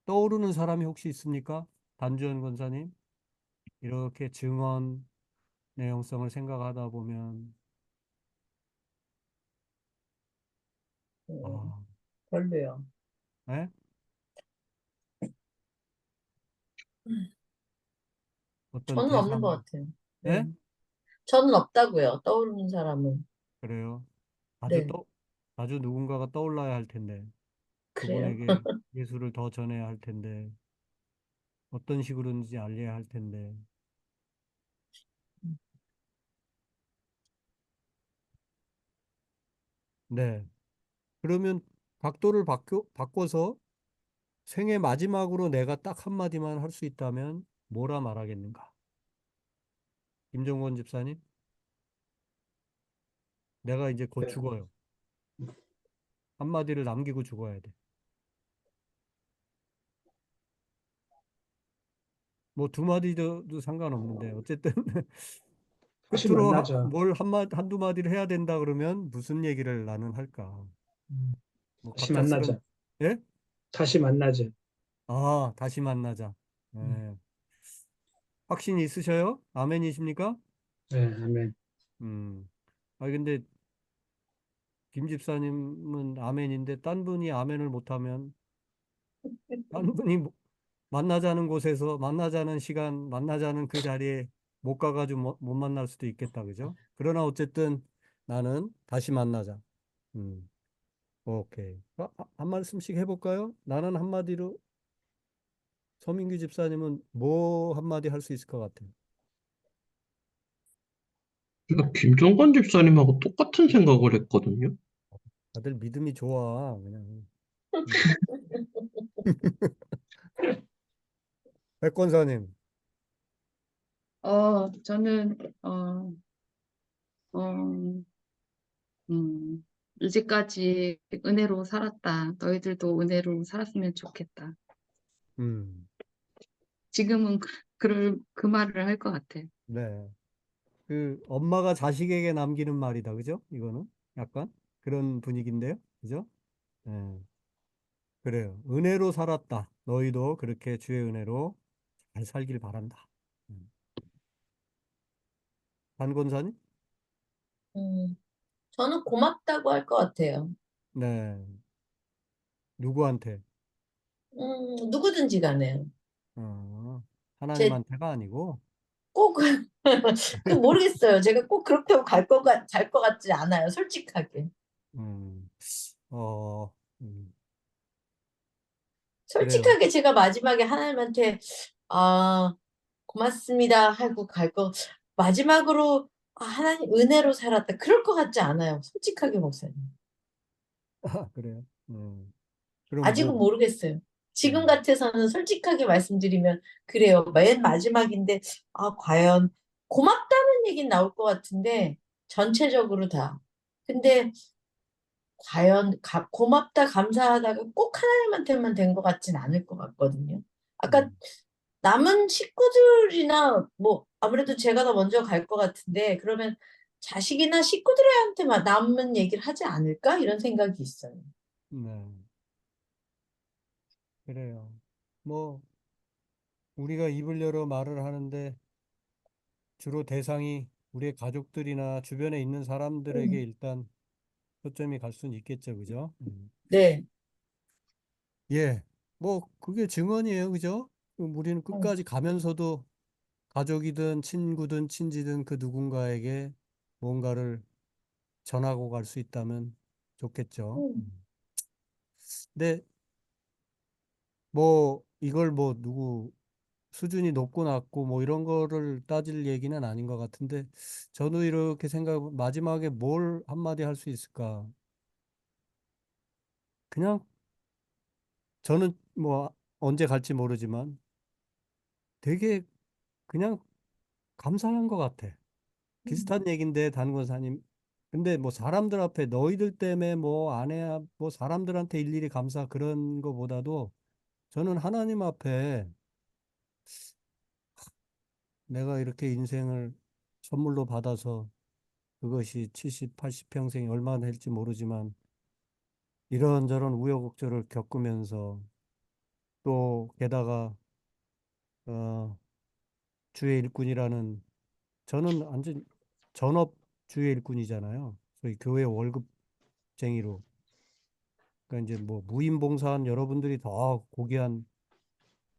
떠오르는 사람이 혹시 있습니까? 단주현 권사님, 이렇게 증언 내용성을 생각하다 보면, 아, 별로요. 예? 어떤 저는 없는 대상, 것 같아요. 예? 네. 저는 없다고요. 떠오르는 사람은. 그래요. 자주 네, 자주 누군가가 떠올라야 할 텐데, 그래요. 그분에게 예수를 더 전해야 할 텐데, 어떤 식으로든지 알려야 할 텐데, 네. 그러면 각도를 바꿔서 생애 마지막으로 내가 딱 한마디만 할 수 있다면 뭐라 말하겠는가? 김종건 집사님, 내가 이제 곧 네. 죽어요. 한마디를 남기고 죽어야 돼. 뭐 두 마디도 상관없는데, 어쨌든 다시 끝으로 만나자. 뭘 한두 마디를 해야 된다 그러면 무슨 얘기를 나는 할까? 음, 뭐 다시 갑작스런, 만나자. 예? 다시 만나자. 아, 다시 만나자. 음, 예. 확신이 있으셔요? 아멘이십니까? 네, 아멘. 음. 아, 근데 김 집사님은 아멘인데 딴 분이 아멘을 못하면, 딴 분이 만나자는 곳에서, 만나자는 시간, 만나자는 그 자리에 못 가가지고 못 만날 수도 있겠다, 그죠? 그러나 어쨌든 나는 다시 만나자. 음. 오케이. 한 말씀씩 해볼까요? 나는 한마디로, 서민규 집사님은 뭐 한마디 할 수 있을 것 같아요? 제가 김종관 집사님하고 똑같은 생각을 했거든요. 다들 믿음이 좋아, 그냥. 음. 백권사님, 저는, 어, 이제까지 은혜로 살았다. 너희들도 은혜로 살았으면 좋겠다. 음, 지금은 그 말을 할 것 같아. 네. 그 엄마가 자식에게 남기는 말이다. 그죠? 이거는 약간 그런 분위기인데요. 그죠? 네. 그래요. 은혜로 살았다. 너희도 그렇게 주의 은혜로 잘 살길 바란다. 음. 한 권사님? 음, 저는 고맙다고 할 것 같아요. 네. 누구한테? 누구든지 간에요. 어, 제, 하나님한테가 아니고, 꼭, 그 모르겠어요. 제가 꼭 그렇게 갈 것 같지 않아요. 솔직하게. 음, 어, 그래요. 솔직하게 제가 마지막에 하나님한테, 아, 고맙습니다 하고 마지막으로, 하나님 은혜로 살았다. 그럴 것 같지 않아요. 솔직하게 목사님. 아, 그래요. 그럼 뭐, 아직은 모르겠어요. 지금 음, 같아서는 솔직하게 말씀드리면 그래요. 맨 마지막인데 과연 고맙다는 얘기는 나올 것 같은데 전체적으로 다. 근데 과연 고맙다 감사하다가 꼭 하나님한테만 된 것 같진 않을 것 같거든요. 아까 음, 남은 식구들이나 뭐 아무래도 제가 더 먼저 갈 것 같은데 그러면 자식이나 식구들한테만 남은 얘기를 하지 않을까? 이런 생각이 있어요. 네, 그래요. 뭐, 우리가 입을 열어 말을 하는데, 주로 대상이 우리의 가족들이나 주변에 있는 사람들에게 음. 일단 초점이 갈 수는 있겠죠, 그죠? 네. 예, 뭐, 그게 증언이에요, 그죠? 우리는 음. 끝까지 가면서도 가족이든 친구든 친지든 그 누군가에게 뭔가를 전하고 갈 수 있다면 좋겠죠. 음. 근데 뭐 이걸 뭐 누구 수준이 높고 낮고 뭐 이런 거를 따질 얘기는 아닌 것 같은데 저도 이렇게 마지막에 뭘 한마디 할 수 있을까? 그냥 저는 뭐 언제 갈지 모르지만 되게 그냥 감사한 것 같아. 음. 비슷한 얘기인데 단권사님. 근데 뭐 사람들 앞에 너희들 때문에 뭐 아내야 뭐 사람들한테 일일이 감사 그런 거보다도 저는 하나님 앞에 내가 이렇게 인생을 선물로 받아서 그것이 70, 80평생이 얼마나 될지 모르지만 이런저런 우여곡절을 겪으면서 또 게다가 어, 주의 일꾼이라는 저는 완전 전업 주의 일꾼이잖아요. 소위 교회 월급쟁이로. 그러니까 이제 뭐 무임봉사한 여러분들이 더 고귀한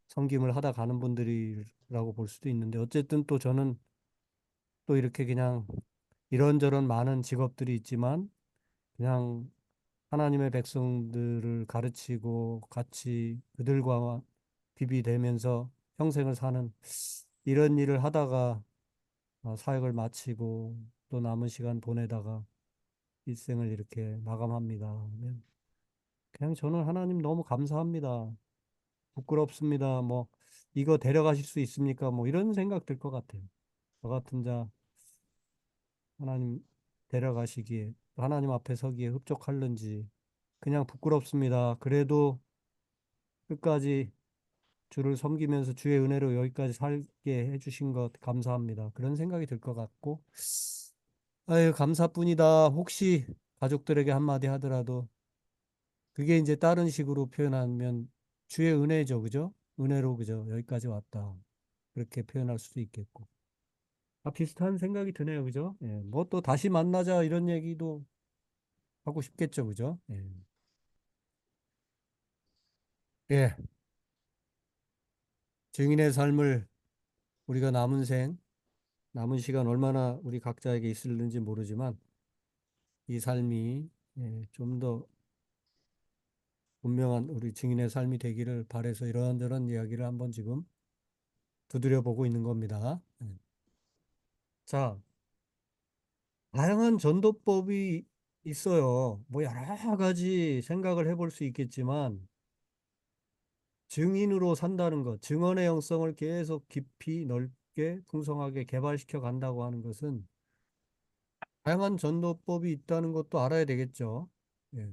섬김을 하다 가는 분들이라고 볼 수도 있는데 어쨌든 또 저는 또 이렇게 그냥 이런저런 많은 직업들이 있지만 그냥 하나님의 백성들을 가르치고 같이 그들과 비비대면서 평생을 사는 이런 일을 하다가 사역을 마치고 또 남은 시간 보내다가 일생을 이렇게 마감합니다. 그냥 저는 하나님 너무 감사합니다. 부끄럽습니다. 뭐 이거 데려가실 수 있습니까? 뭐 이런 생각 들 것 같아요. 저 같은 자 하나님 데려가시기에 또 하나님 앞에 서기에 흡족할는지 그냥 부끄럽습니다. 그래도 끝까지 주를 섬기면서 주의 은혜로 여기까지 살게 해주신 것 감사합니다. 그런 생각이 들 것 같고 아유 감사뿐이다. 혹시 가족들에게 한마디 하더라도 그게 이제 다른 식으로 표현하면 주의 은혜죠. 그죠? 은혜로 그죠? 여기까지 왔다. 그렇게 표현할 수도 있겠고. 비슷한 생각이 드네요. 그죠? 예. 뭐 또 다시 만나자 이런 얘기도 하고 싶겠죠. 그죠? 예. 예. 증인의 삶을 우리가 남은 시간 얼마나 우리 각자에게 있을는지 모르지만 이 삶이 좀 더 분명한 우리 증인의 삶이 되기를 바래서 이런저런 이야기를 한번 지금 두드려 보고 있는 겁니다. 예. 자, 다양한 전도법이 있어요. 뭐 여러 가지 생각을 해볼 수 있겠지만 증인으로 산다는 것, 증언의 영성을 계속 깊이 넓게 풍성하게 개발시켜 간다고 하는 것은 다양한 전도법이 있다는 것도 알아야 되겠죠. 예.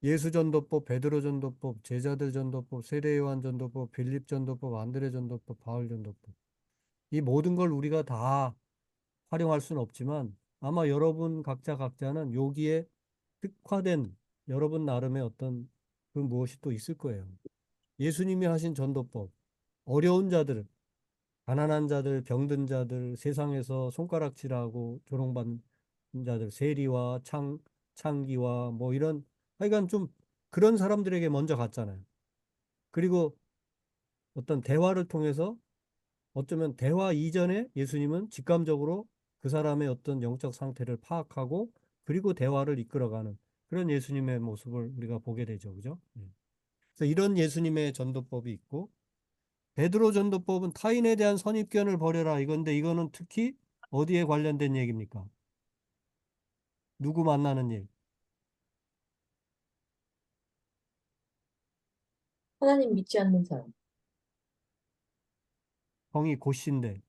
예수 전도법, 베드로 전도법, 제자들 전도법, 세례 요한 전도법, 빌립 전도법, 안드레 전도법, 바울 전도법. 이 모든 걸 우리가 다 활용할 수는 없지만 아마 여러분 각자는 여기에 특화된 여러분 나름의 어떤 그 무엇이 또 있을 거예요. 예수님이 하신 전도법, 어려운 자들, 가난한 자들, 병든 자들, 세상에서 손가락질하고 조롱받는 자들, 세리와 창기와 뭐 이런 하여간 좀 그런 사람들에게 먼저 갔잖아요. 그리고 어떤 대화를 통해서 어쩌면 대화 이전에 예수님은 직감적으로 그 사람의 어떤 영적 상태를 파악하고 그리고 대화를 이끌어가는 그런 예수님의 모습을 우리가 보게 되죠. 그죠? 그래서 이런 예수님의 전도법이 있고 베드로 전도법은 타인에 대한 선입견을 버려라 이건데 이거는 특히 어디에 관련된 얘기입니까? 누구 만나는 일? 하나님 믿지 않는 사람. 성이 고씨인데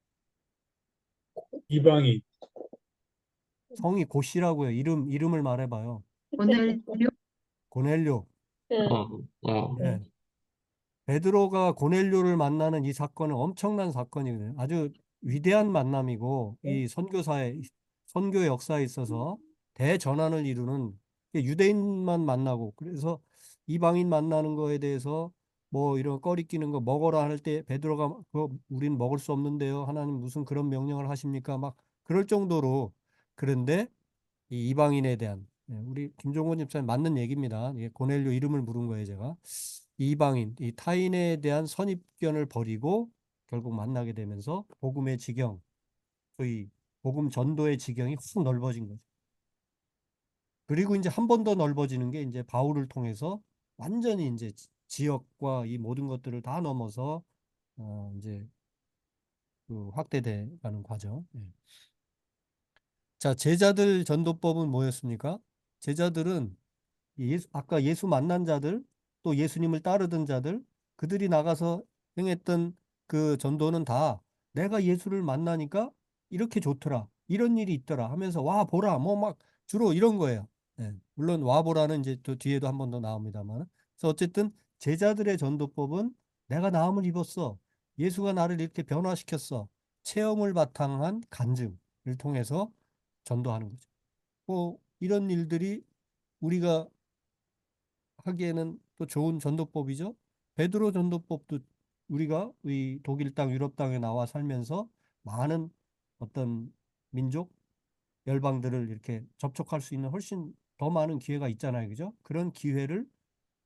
이방인, 성이 고씨라고요. 이름을 말해봐요. 오늘 고넬료. 응, 어. 예. 베드로가 고넬료를 만나는 이 사건은 엄청난 사건이거든요. 아주 위대한 만남이고 이 선교 역사에 있어서 대전환을 이루는 유대인만 만나고 그래서 이방인 만나는 거에 대해서 뭐 이런 꺼리끼는 거 먹어라 할 때 베드로가 그거 우린 먹을 수 없는데요. 하나님 무슨 그런 명령을 하십니까? 막 그럴 정도로 그런데 이 이방인에 대한 우리 김종건 집사님 맞는 얘기입니다. 예, 고넬료 이름을 물은 거예요, 제가. 이방인, 이 타인에 대한 선입견을 버리고 결국 만나게 되면서 복음의 지경, 소위 복음 전도의 지경이 확 넓어진 거죠. 그리고 이제 한 번 더 넓어지는 게 이제 바울을 통해서 완전히 이제 지역과 이 모든 것들을 다 넘어서 이제 그 확대돼 가는 과정. 예. 자, 제자들 전도법은 뭐였습니까? 제자들은 아까 예수 만난 자들, 또 예수님을 따르던 자들, 그들이 나가서 행했던 그 전도는 다 내가 예수를 만나니까 이렇게 좋더라. 이런 일이 있더라 하면서 와 보라 뭐 막 주로 이런 거예요. 예, 물론 와 보라는 이제 또 뒤에도 한 번 더 나옵니다만. 그래서 어쨌든 제자들의 전도법은 내가 나음을 입었어. 예수가 나를 이렇게 변화시켰어. 체험을 바탕한 간증을 통해서 전도하는 거죠. 뭐 이런 일들이 우리가 하기에는 또 좋은 전도법이죠. 베드로 전도법도 우리가 이 독일 땅, 유럽 땅에 나와 살면서 많은 어떤 민족, 열방들을 이렇게 접촉할 수 있는 훨씬 더 많은 기회가 있잖아요. 그죠? 그런 기회를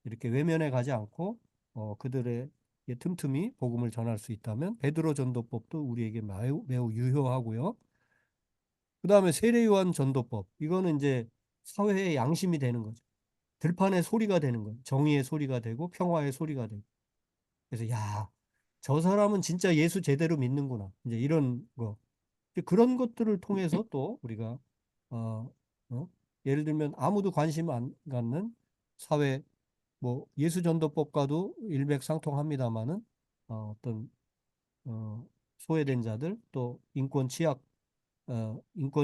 이렇게 외면해 가지 않고 그들의 틈틈이 복음을 전할 수 있다면 베드로 전도법도 우리에게 매우 유효하고요. 그다음에 세례 요한 전도법. 이거는 이제 사회의 양심이 되는 거죠. 들판의 소리가 되는 거예요. 정의의 소리가 되고 평화의 소리가 되고. 그래서 야, 저 사람은 진짜 예수 제대로 믿는구나. 이제 이런 거. 이제 그런 것들을 통해서 또 우리가 어, 어? 예를 들면 아무도 관심 안 갖는 사회 뭐 예수 전도법과도 일맥상통합니다마는 어떤 어, 소외된 자들 또 인권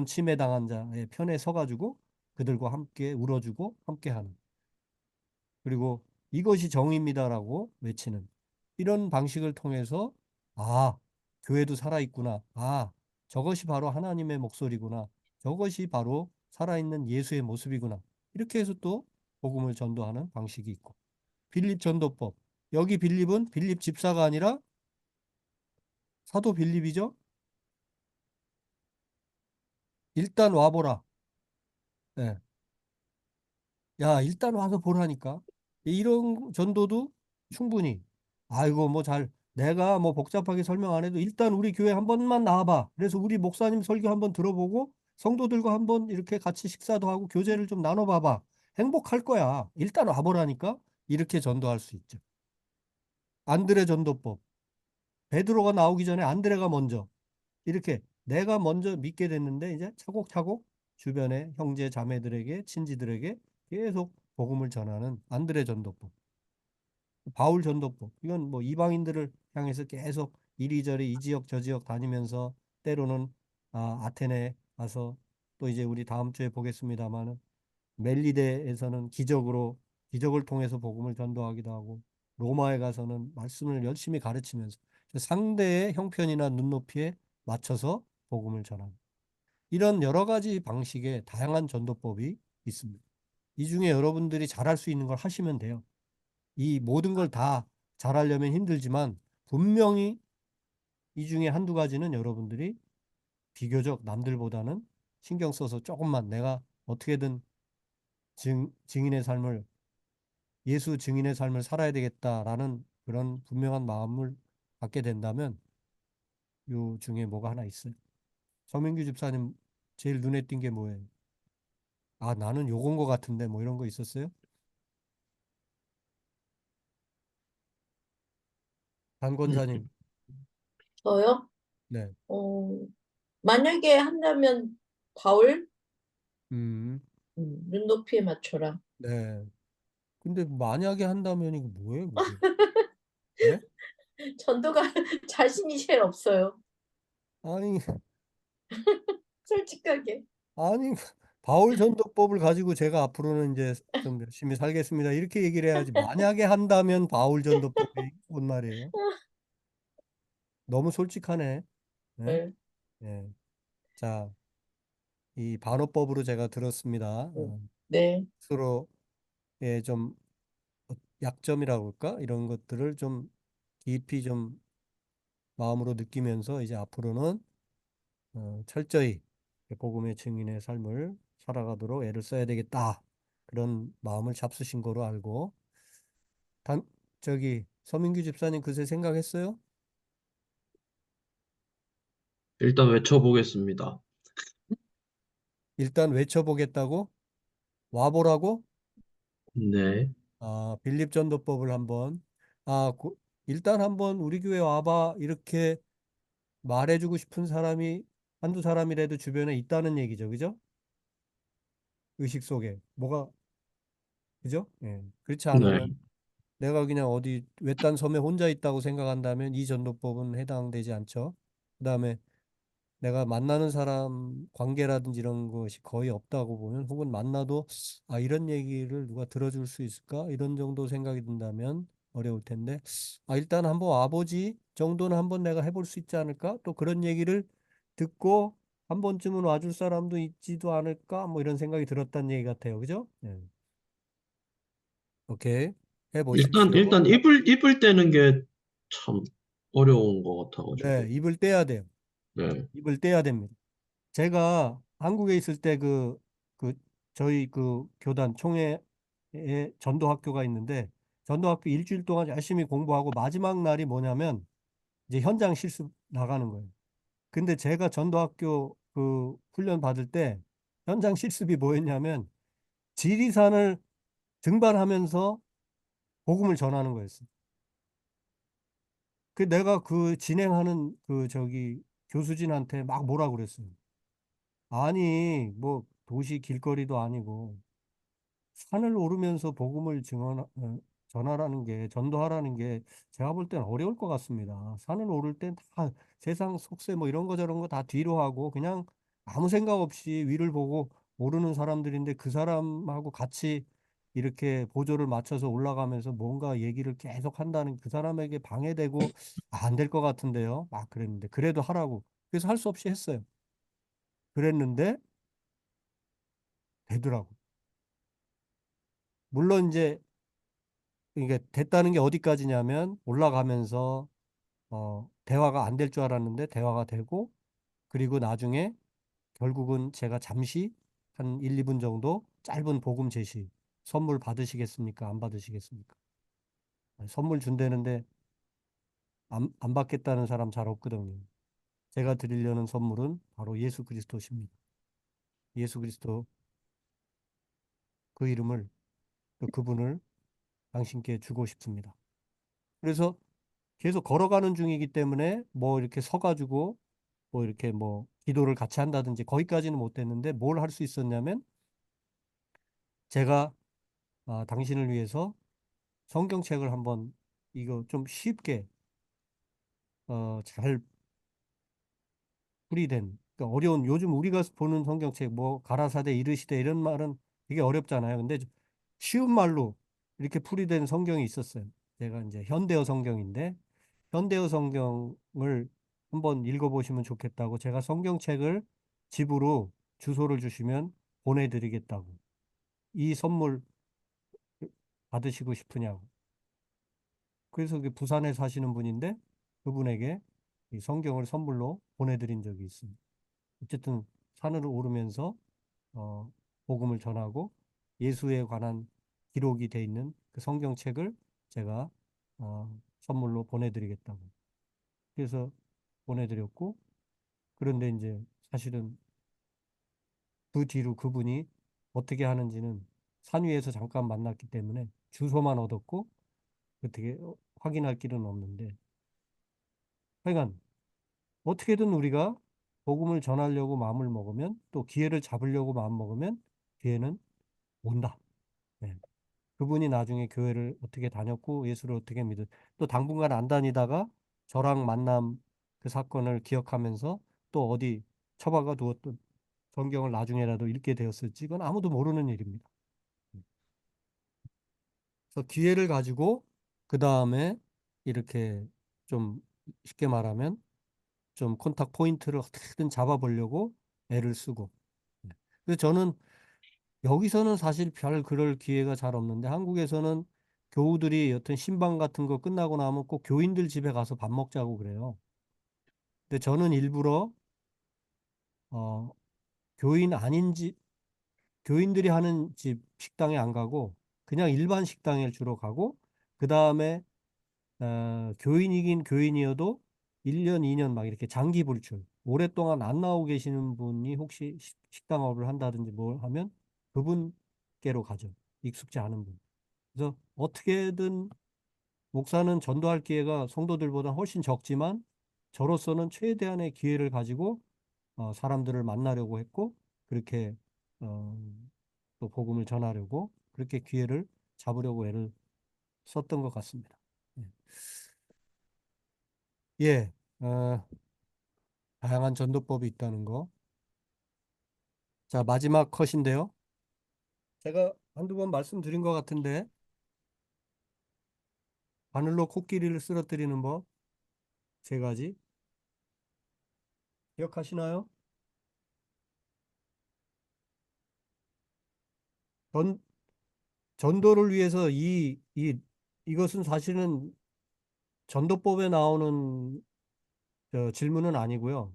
침해 당한 자의 편에 서가지고 그들과 함께 울어주고 함께하는 그리고 이것이 정의입니다라고 외치는 이런 방식을 통해서 아, 교회도 살아있구나. 아, 저것이 바로 하나님의 목소리구나. 저것이 바로 살아있는 예수의 모습이구나. 이렇게 해서 또 복음을 전도하는 방식이 있고. 빌립 전도법. 여기 빌립은 빌립 집사가 아니라 사도 빌립이죠. 일단 와보라. 예. 야, 일단 와서 보라니까. 이런 전도도 충분히. 아이고, 내가 뭐 복잡하게 설명 안 해도 일단 우리 교회 한 번만 나와봐. 그래서 우리 목사님 설교 한번 들어보고 성도들과 한번 이렇게 같이 식사도 하고 교제를 좀 나눠봐봐. 행복할 거야. 일단 와보라니까. 이렇게 전도할 수 있죠. 안드레 전도법. 베드로가 나오기 전에 안드레가 먼저. 이렇게 내가 먼저 믿게 됐는데 이제 차곡차곡 주변의 형제 자매들에게 친지들에게 계속 복음을 전하는 안드레 전도법, 바울 전도법. 이건 뭐 이방인들을 향해서 계속 이리저리 이 지역 저 지역 다니면서 때로는 아테네 가서 또 이제 우리 다음 주에 보겠습니다만은 멜리데에서는 기적을 통해서 복음을 전도하기도 하고 로마에 가서는 말씀을 열심히 가르치면서 상대의 형편이나 눈높이에 맞춰서 복음을 전하는 이런 여러 가지 방식의 다양한 전도법이 있습니다. 이 중에 여러분들이 잘할 수 있는 걸 하시면 돼요. 이 모든 걸 다 잘하려면 힘들지만 분명히 이 중에 한두 가지는 여러분들이 비교적 남들보다는 신경 써서 조금만 내가 어떻게든 증인의 삶을 예수 증인의 삶을 살아야 되겠다라는 그런 분명한 마음을 갖게 된다면 요 중에 뭐가 하나 있어요. 서민규 집사님 제일 눈에 띈 게 뭐예요? 아, 나는 요건 거 같은데 뭐 이런 거 있었어요? 단 음, 권사님. 저요? 네. 어, 만약에 한다면 바울? 음. 눈높이에 맞춰라. 네. 근데 만약에 한다면 이거 뭐예요, 그게? 네? 전도가 자신이 제일 없어요. 아니, 솔직하게. 아니, 바울 전도법을 가지고 제가 앞으로는 이제 좀 열심히 살겠습니다. 이렇게 얘기를 해야지. 만약에 한다면 바울 전도법이 뭔 말이에요? 너무 솔직하네. 네? 네. 네. 자, 이 반어법으로 제가 들었습니다. 네. 서로의 좀 약점이라고 할까? 이런 것들을 좀 깊이 좀 마음으로 느끼면서 이제 앞으로는 철저히 복음의 증인의 삶을 살아가도록 애를 써야 되겠다. 그런 마음을 잡수신 거로 알고 단 저기 서민규 집사님 그새 생각했어요? 일단 외쳐보겠습니다. 일단 외쳐보겠다고 와보라고 네. 빌립 전도법을 한번 아 일단 한번 우리 교회 와봐 이렇게 말해주고 싶은 사람이 한두 사람이라도 주변에 있다는 얘기죠, 그죠? 의식 속에 뭐가 그죠? 예. 그렇지 네. 않으면 내가 그냥 어디 외딴 섬에 혼자 있다고 생각한다면 이 전도법은 해당되지 않죠. 그다음에 내가 만나는 사람 관계라든지 이런 것이 거의 없다고 보면 혹은 만나도 이런 얘기를 누가 들어줄 수 있을까? 이런 정도 생각이 든다면 어려울 텐데 일단 한번 와보지 정도는 한번 내가 해볼 수 있지 않을까? 또 그런 얘기를 듣고 한 번쯤은 와줄 사람도 있지도 않을까? 뭐 이런 생각이 들었다는 얘기 같아요. 그죠? 네. 오케이. 해보십시오. 일단 입을 떼는 게 참 어려운 것 네, 같아가지고. 입을 떼야 돼요. 네. 입을 떼야 됩니다. 제가 한국에 있을 때 그, 저희 그 교단 총회에 전도학교가 있는데 전도학교 일주일 동안 열심히 공부하고 마지막 날이 뭐냐면 이제 현장 실습 나가는 거예요. 근데 제가 전도학교 그 훈련 받을 때 현장 실습이 뭐였냐면 지리산을 등반하면서 복음을 전하는 거였어요. 그 내가 그 진행하는 그 저기 교수진한테 막 뭐라 그랬어요. 아니, 뭐 도시 길거리도 아니고 산을 오르면서 복음을 전하라는 게 전도하라는 게 제가 볼 때는 어려울 것 같습니다. 산을 오를 땐 다 세상 속세 뭐 이런 거 저런 거 다 뒤로 하고 그냥 아무 생각 없이 위를 보고 오르는 사람들인데 그 사람하고 같이 이렇게 보조를 맞춰서 올라가면서 뭔가 얘기를 계속 한다는 그 사람에게 방해되고 안 될 것 같은데요. 막 그랬는데 그래도 하라고. 그래서 할 수 없이 했어요. 그랬는데 되더라고. 물론 이제 이게 됐다는 게 어디까지냐면 올라가면서 대화가 안 될 줄 알았는데 대화가 되고 그리고 나중에 결국은 제가 잠시 한 1, 2분 정도 짧은 복음 제시 선물 받으시겠습니까? 안 받으시겠습니까? 선물 준다는데 안 받겠다는 사람 잘 없거든요. 제가 드리려는 선물은 바로 예수 그리스도십니다. 예수 그리스도 그 이름을 또 그분을 당신께 주고 싶습니다. 그래서 계속 걸어가는 중이기 때문에 뭐 이렇게 서가지고 뭐 이렇게 뭐 기도를 같이 한다든지 거기까지는 못 됐는데 뭘 할 수 있었냐면 제가 당신을 위해서 성경책을 한번 이거 좀 쉽게 잘 풀이된 그러니까 어려운 요즘 우리가 보는 성경책 뭐 가라사대 이르시되 이런 말은 되게 어렵잖아요. 근데 쉬운 말로 이렇게 풀이된 성경이 있었어요. 제가 이제 현대어 성경인데 현대어 성경을 한번 읽어보시면 좋겠다고 제가 성경책을 집으로 주소를 주시면 보내드리겠다고. 이 선물 받으시고 싶으냐고. 그래서 그 부산에 사시는 분인데 그분에게 이 성경을 선물로 보내드린 적이 있습니다. 어쨌든 산을 오르면서 어, 복음을 전하고 예수에 관한 기록이 돼 있는 그 성경책을 제가 선물로 보내드리겠다고. 그래서 보내드렸고 그런데 이제 사실은 그 뒤로 그분이 어떻게 하는지는 산 위에서 잠깐 만났기 때문에 주소만 얻었고 어떻게 확인할 길은 없는데 하여간 어떻게든 우리가 복음을 전하려고 마음을 먹으면 또 기회를 잡으려고 마음 먹으면 기회는 온다. 네. 그분이 나중에 교회를 어떻게 다녔고 예수를 어떻게 믿은 또 당분간 안 다니다가 저랑 만남 그 사건을 기억하면서 또 어디 처박아 두었던 성경을 나중에라도 읽게 되었을지 그건 아무도 모르는 일입니다. 그래서 기회를 가지고 그 다음에 이렇게 좀 쉽게 말하면 좀 콘탁 포인트를 어떻게든 잡아보려고 애를 쓰고. 그래서 저는 여기서는 사실 별 그럴 기회가 잘 없는데 한국에서는 교우들이 여튼 신방 같은 거 끝나고 나면 꼭 교인들 집에 가서 밥 먹자고 그래요. 근데 저는 일부러 어, 교인 아닌 집, 교인들이 하는 집 식당에 안 가고 그냥 일반 식당에 주로 가고 그 다음에 교인이긴 교인이어도 1년, 2년 막 이렇게 장기 불출 오랫동안 안 나오고 계시는 분이 혹시 식당업을 한다든지 뭘 하면 그분께로 가죠. 익숙지 않은 분. 그래서 어떻게든 목사는 전도할 기회가 성도들보다 훨씬 적지만 저로서는 최대한의 기회를 가지고 사람들을 만나려고 했고 그렇게 어, 또 복음을 전하려고 그렇게 기회를 잡으려고 애를 썼던 것 같습니다. 예, 예, 다양한 전도법이 있다는 거. 자, 마지막 컷인데요. 제가 한두 번 말씀드린 것 같은데 바늘로 코끼리를 쓰러뜨리는 법 세 가지 기억하시나요? 전, 전도를 위해서 이것은 사실은 전도법에 나오는 질문은 아니고요.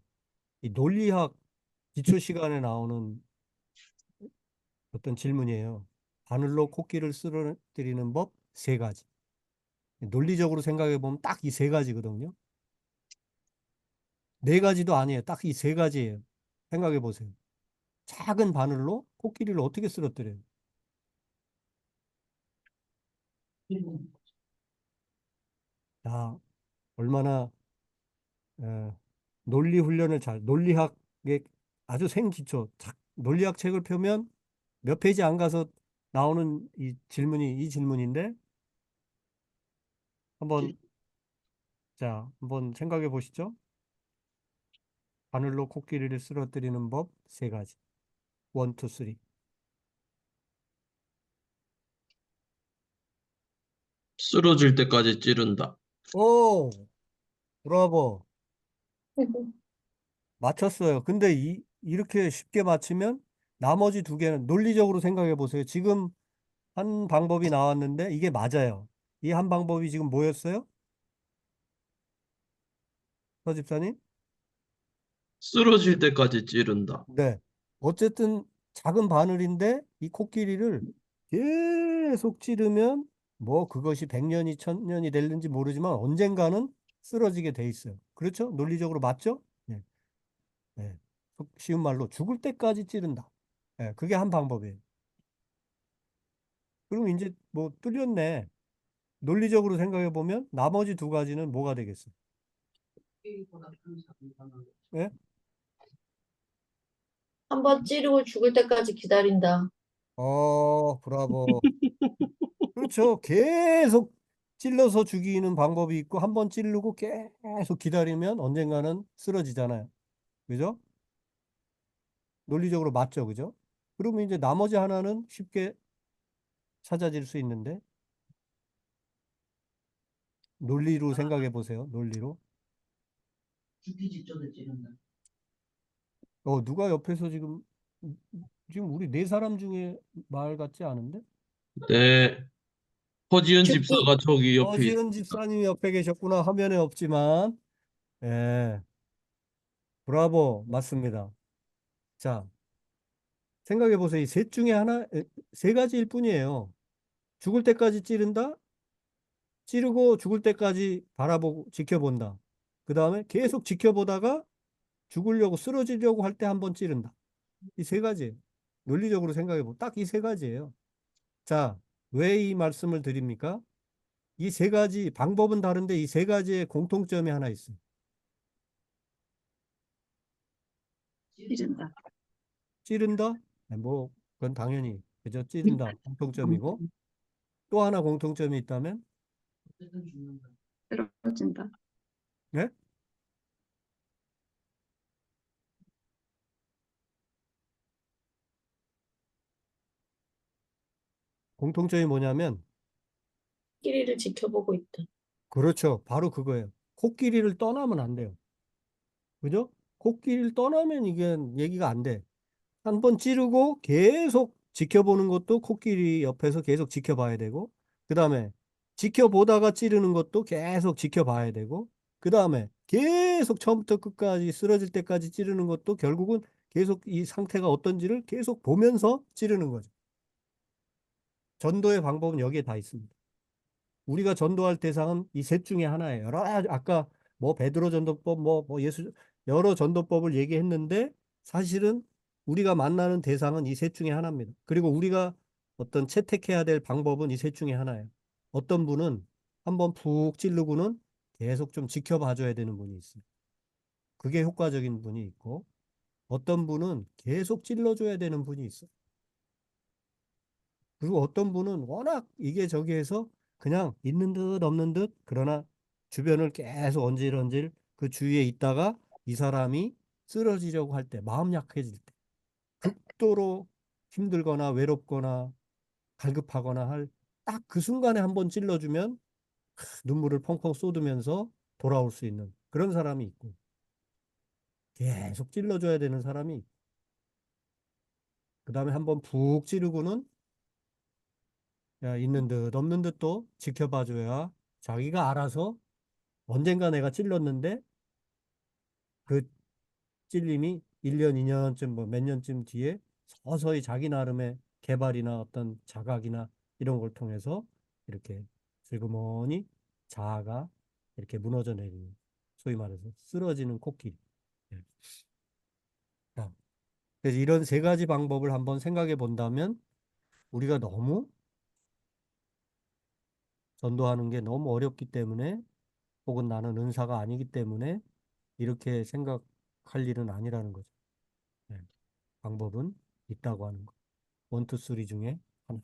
이 논리학 기초 시간에 나오는 어떤 질문이에요. 바늘로 코끼리를 쓰러뜨리는 법 세 가지. 논리적으로 생각해 보면 딱 이 세 가지거든요. 네 가지도 아니에요. 딱 이 세 가지예요. 생각해 보세요. 작은 바늘로 코끼리를 어떻게 쓰러뜨려요? 야, 얼마나 어, 논리 훈련을 논리학의 아주 생기초, 논리학 책을 펴면 몇 페이지 안 가서 나오는 이 질문인데 한번 한번 생각해 보시죠. 바늘로 코끼리를 쓰러뜨리는 법 세 가지. 원, 투, 쓰리. 쓰러질 때까지 찌른다. 오, 브라보. 맞췄어요. 근데 이렇게 쉽게 맞히면 나머지 두 개는 논리적으로 생각해 보세요. 지금 한 방법이 나왔는데 이게 맞아요. 이 한 방법이 지금 뭐였어요? 서 집사님? 쓰러질 때까지 찌른다. 네. 어쨌든 작은 바늘인데 이 코끼리를 계속 찌르면 뭐 그것이 100년이 1000년이 될는지 모르지만 언젠가는 쓰러지게 돼 있어요. 그렇죠? 논리적으로 맞죠? 네. 네. 쉬운 말로 죽을 때까지 찌른다. 네. 그게 한 방법이에요. 그럼 이제 뭐 뚫렸네. 논리적으로 생각해 보면 나머지 두 가지는 뭐가 되겠어요? 네? 한 번 찌르고 죽을 때까지 기다린다. 브라보. 그렇죠. 계속 찔러서 죽이는 방법이 있고 한 번 찌르고 계속 기다리면 언젠가는 쓰러지잖아요. 그죠? 논리적으로 맞죠, 그죠? 그러면 이제 나머지 하나는 쉽게 찾아질 수 있는데 논리로 생각해 보세요. 논리로. 죽기 직전에 찌른다. 누가 옆에서 지금 우리 네 사람 중에 말 같지 않은데? 네, 허지은 죽기. 집사가 저기 옆에 지은 있습니다. 집사님이 옆에 계셨구나. 화면에 없지만. 예, 브라보. 맞습니다. 자, 생각해 보세요. 이 셋 중에 세 가지일 뿐이에요. 죽을 때까지 찌른다? 찌르고 죽을 때까지 바라보고 지켜본다. 그 다음에 계속 지켜보다가 죽으려고 쓰러지려고 할 때 한 번 찌른다. 이 세 가지. 논리적으로 생각해 보면 딱 이 세 가지예요. 자, 왜 이 말씀을 드립니까? 이 세 가지 방법은 다른데 이 세 가지의 공통점이 하나 있어요. 찌른다. 찌른다? 네, 뭐 그건 당연히 그저 찌른다 공통점이고 또 하나 공통점이 있다면 어쨌든 죽는다. 쓰러진다. 네? 공통점이 뭐냐면 끼리를 지켜보고 있다. 그렇죠. 바로 그거예요. 코끼리를 떠나면 안 돼요. 그죠? 코끼리를 떠나면 이게 얘기가 안 돼. 한 번 찌르고 계속 지켜보는 것도 코끼리 옆에서 계속 지켜봐야 되고, 그 다음에 지켜보다가 찌르는 것도 계속 지켜봐야 되고, 그 다음에 계속 처음부터 끝까지 쓰러질 때까지 찌르는 것도 결국은 계속 이 상태가 어떤지를 계속 보면서 찌르는 거죠. 전도의 방법은 여기에 다 있습니다. 우리가 전도할 대상은 이 셋 중에 하나예요. 아까 뭐 베드로 전도법, 뭐 예수 여러 전도법을 얘기했는데 사실은 우리가 만나는 대상은 이 셋 중에 하나입니다. 그리고 우리가 어떤 채택해야 될 방법은 이 셋 중에 하나예요. 어떤 분은 한번 푹 찌르고는 계속 좀 지켜봐 줘야 되는 분이 있어요. 그게 효과적인 분이 있고 어떤 분은 계속 찔러줘야 되는 분이 있어요. 그리고 어떤 분은 워낙 이게 저기 해서 그냥 있는 듯 없는 듯 그러나 주변을 계속 언질언질 그 주위에 있다가 이 사람이 쓰러지려고 할 때, 마음 약해질 때, 극도로 힘들거나 외롭거나 갈급하거나 할 딱 그 순간에 한번 찔러주면 눈물을 펑펑 쏟으면서 돌아올 수 있는 그런 사람이 있고 계속 찔러줘야 되는 사람이 있고 그 다음에 한번 푹 찌르고는 야, 있는 듯 없는 듯 또 지켜봐줘야 자기가 알아서 언젠가 내가 찔렀는데 그 찔림이 1년, 2년쯤 뭐 몇 년쯤 뒤에 서서히 자기 나름의 개발이나 어떤 자각이나 이런 걸 통해서 이렇게 슬그머니 자아가 이렇게 무너져 내리는 소위 말해서 쓰러지는 코끼리. 예. 자, 그래서 이런 세 가지 방법을 한번 생각해 본다면 우리가 너무 전도하는 게 너무 어렵기 때문에 혹은 나는 은사가 아니기 때문에 이렇게 생각할 일은 아니라는 거죠. 네. 방법은 있다고 하는 거. 원투 쓰리 중에 하나.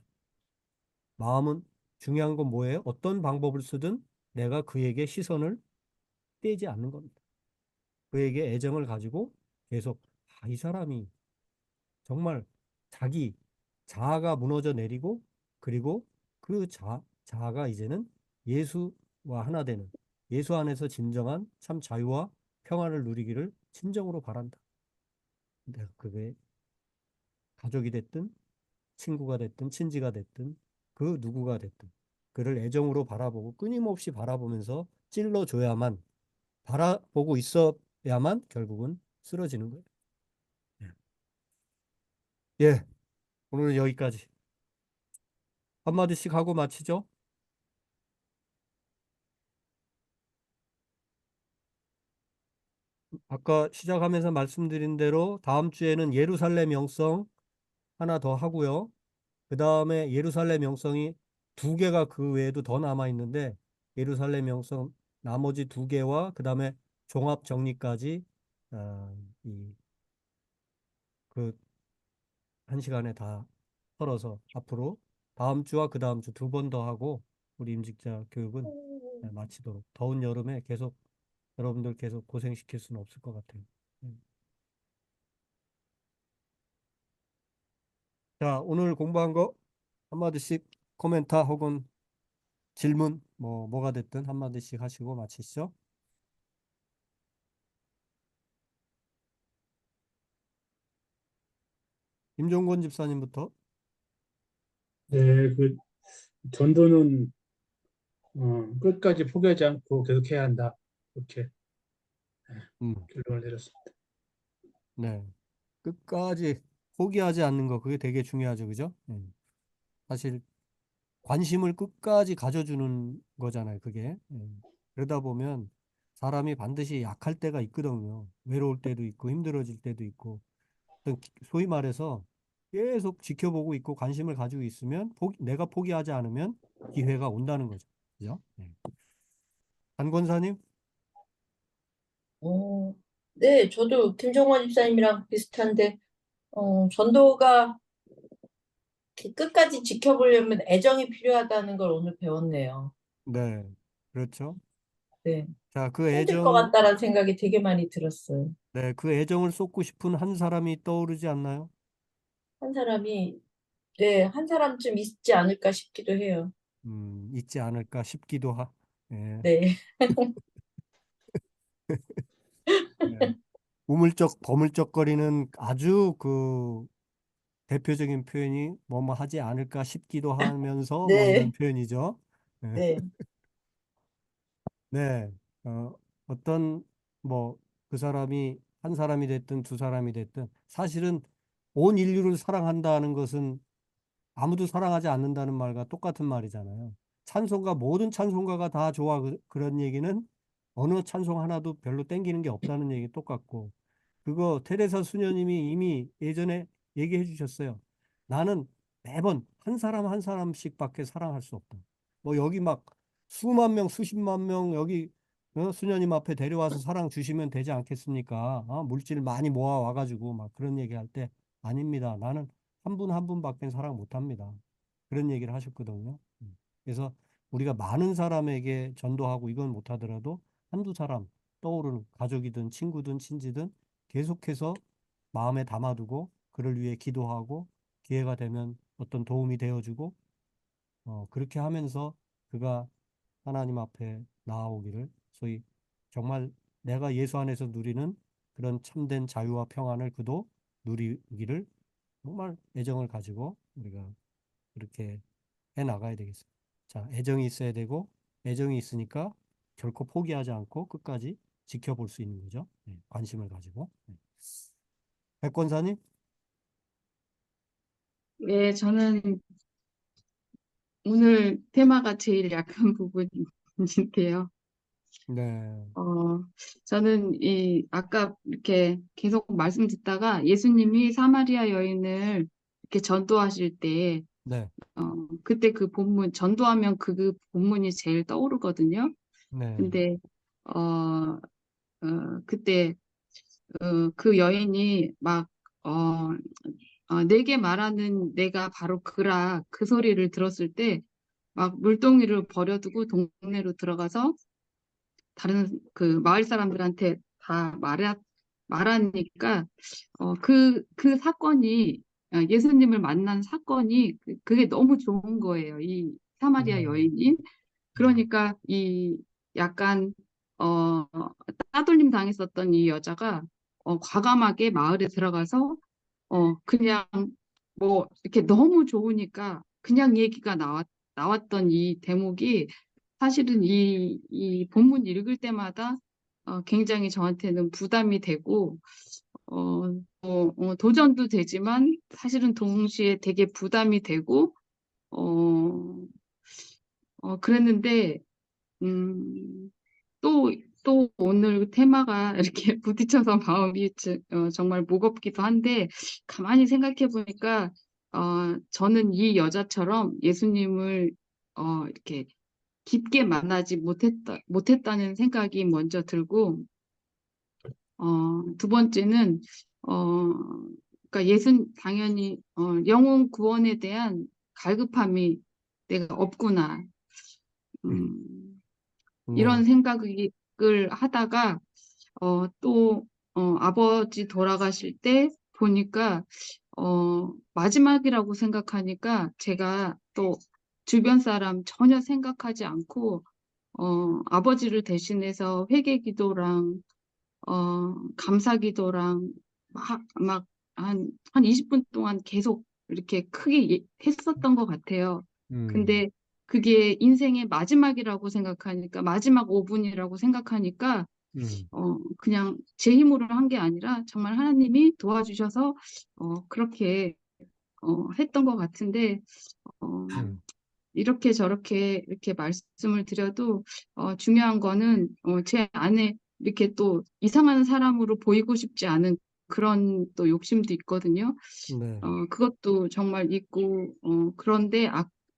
마음은 중요한 건 뭐예요? 어떤 방법을 쓰든 내가 그에게 시선을 떼지 않는 겁니다. 그에게 애정을 가지고 계속 이 사람이 정말 자기 자아가 무너져 내리고 그리고 그 자아가 이제는 예수와 하나 되는 예수 안에서 진정한 참 자유와 평안을 누리기를 진정으로 바란다. 내가 그게 가족이 됐든 친구가 됐든 친지가 됐든 그 누구가 됐든 그를 애정으로 바라보고 끊임없이 바라보면서 찔러줘야만 바라보고 있어야만 결국은 쓰러지는 거예요. 예, 예, 오늘은 여기까지 한마디씩 하고 마치죠. 아까 시작하면서 말씀드린 대로 다음 주에는 예루살렘 영성 하나 더 하고요. 그 다음에 예루살렘 영성이 두 개가 그 외에도 더 남아 있는데 예루살렘 영성 나머지 두 개와 그 다음에 종합 정리까지 이 그 한 시간에 다 털어서 앞으로 다음 주와 그 다음 주 두 번 더 하고 우리 임직자 교육은 마치도록 더운 여름에 계속 여러분들 계속 고생시킬 수는 없을 것 같아요. 음. 자, 오늘 공부한 거 한마디씩 코멘터 혹은 질문 뭐가 됐든 한마디씩 하시고 마치시죠. 임종건 집사님부터. 네, 그 전도는 끝까지 포기하지 않고 계속해야 한다. 이렇게 음, 결론을 내렸습니다. 네. 끝까지 포기하지 않는 거 그게 되게 중요하죠, 그죠? 사실 관심을 끝까지 가져주는 거잖아요, 그게. 그러다 보면 사람이 반드시 약할 때가 있거든요. 외로울 때도 있고 힘들어질 때도 있고. 소위 말해서 계속 지켜보고 있고 관심을 가지고 있으면 내가 포기하지 않으면 기회가 온다는 거죠. 그죠? 네. 안 권사님? 어, 네, 저도 김정원 집사님이랑 비슷한데, 전도가 이렇게 끝까지 지켜보려면 애정이 필요하다는 걸 오늘 배웠네요. 네. 그렇죠. 네, 자, 그 힘들 것 애정, 같다라는 생각이 되게 많이 들었어요. 네, 그 애정을 쏟고 싶은 한 사람이 떠오르지 않나요? 한 사람이, 네, 한 사람쯤 있지 않을까 싶기도 해요. 있지 않을까 싶기도 예. 네, 네. 우물쩍 버물쩍거리는 아주 그 대표적인 표현이 뭐뭐 하지 않을까 싶기도 하면서 뭐 이런 네, 표현이죠. 네. 네, 네. 어떤 뭐 그 사람이 한 사람이 됐든 두 사람이 됐든 사실은 온 인류를 사랑한다는 것은 아무도 사랑하지 않는다는 말과 똑같은 말이잖아요. 찬송가 모든 찬송가가 다 좋아 그런 얘기는 어느 찬송 하나도 별로 땡기는 게 없다는 얘기 똑같고 그거 테레사 수녀님이 이미 예전에 얘기해 주셨어요. 나는 매번 한 사람 한 사람씩밖에 사랑할 수 없다. 뭐 여기 막 수만 명, 수십만 명 여기 수녀님 앞에 데려와서 사랑 주시면 되지 않겠습니까? 물질 많이 모아 와가지고 막 그런 얘기할 때 아닙니다. 나는 한 분 한 분밖에 사랑 못 합니다. 그런 얘기를 하셨거든요. 그래서 우리가 많은 사람에게 전도하고 이건 못 하더라도 한두 사람 떠오르는 가족이든 친구든 친지든 계속해서 마음에 담아두고 그를 위해 기도하고 기회가 되면 어떤 도움이 되어주고 그렇게 하면서 그가 하나님 앞에 나아오기를 소위 정말 내가 예수 안에서 누리는 그런 참된 자유와 평안을 그도 누리기를 정말 애정을 가지고 우리가 그렇게 해 나가야 되겠습니다. 자, 애정이 있어야 되고 애정이 있으니까 결코 포기하지 않고 끝까지 지켜볼 수 있는 거죠. 관심을 가지고. 백권사님? 네, 저는 오늘 테마가 제일 약한 부분인데요. 네, 어, 저는 아까 이렇게 계속 말씀 듣다가 예수님이 사마리아 여인을 이렇게 전도하실 때, 네, 그때 그 본문, 전도하면 그 본문이 제일 떠오르거든요. 네, 근데, 그때, 그 여인이 막, 어, 내게 말하는 내가 바로 그라, 그 소리를 들었을 때, 막 물동이를 버려두고 동네로 들어가서 다른 그 마을 사람들한테 다 말하니까 그 사건이 예수님을 만난 사건이 그게 너무 좋은 거예요. 이 사마리아 네, 여인이. 그러니까 이 약간 어 따돌림 당했었던 이 여자가 과감하게 마을에 들어가서 그냥 뭐 이렇게 너무 좋으니까 그냥 얘기가 나왔던 이 대목이 사실은 이 본문 읽을 때마다 굉장히 저한테는 부담이 되고 도전도 되지만 사실은 동시에 되게 부담이 되고 어, 그랬는데 음, 또, 또 오늘 테마가 이렇게 부딪혀서 마음이 정말 무겁기도 한데, 가만히 생각해 보니까, 저는 이 여자처럼 예수님을, 이렇게 깊게 만나지 못했다는 생각이 먼저 들고, 두 번째는, 그러니까 당연히, 영혼 구원에 대한 갈급함이 내가 없구나. 음, 네, 이런 생각을 하다가 또 아버지 돌아가실 때 보니까 마지막이라고 생각하니까 제가 또 주변 사람 전혀 생각하지 않고, 아버지를 대신해서 회개 기도랑, 감사 기도랑 한 20분 동안 계속 이렇게 크게 했었던 것 같아요. 음, 근데 그게 인생의 마지막이라고 생각하니까, 마지막 5분이라고 생각하니까, 음, 그냥 제 힘으로 한 게 아니라 정말 하나님이 도와주셔서, 그렇게, 했던 것 같은데, 어, 음, 이렇게 저렇게 이렇게 말씀을 드려도, 중요한 거는, 제 안에 이렇게 또 이상한 사람으로 보이고 싶지 않은 그런 또 욕심도 있거든요. 네, 그것도 정말 있고, 그런데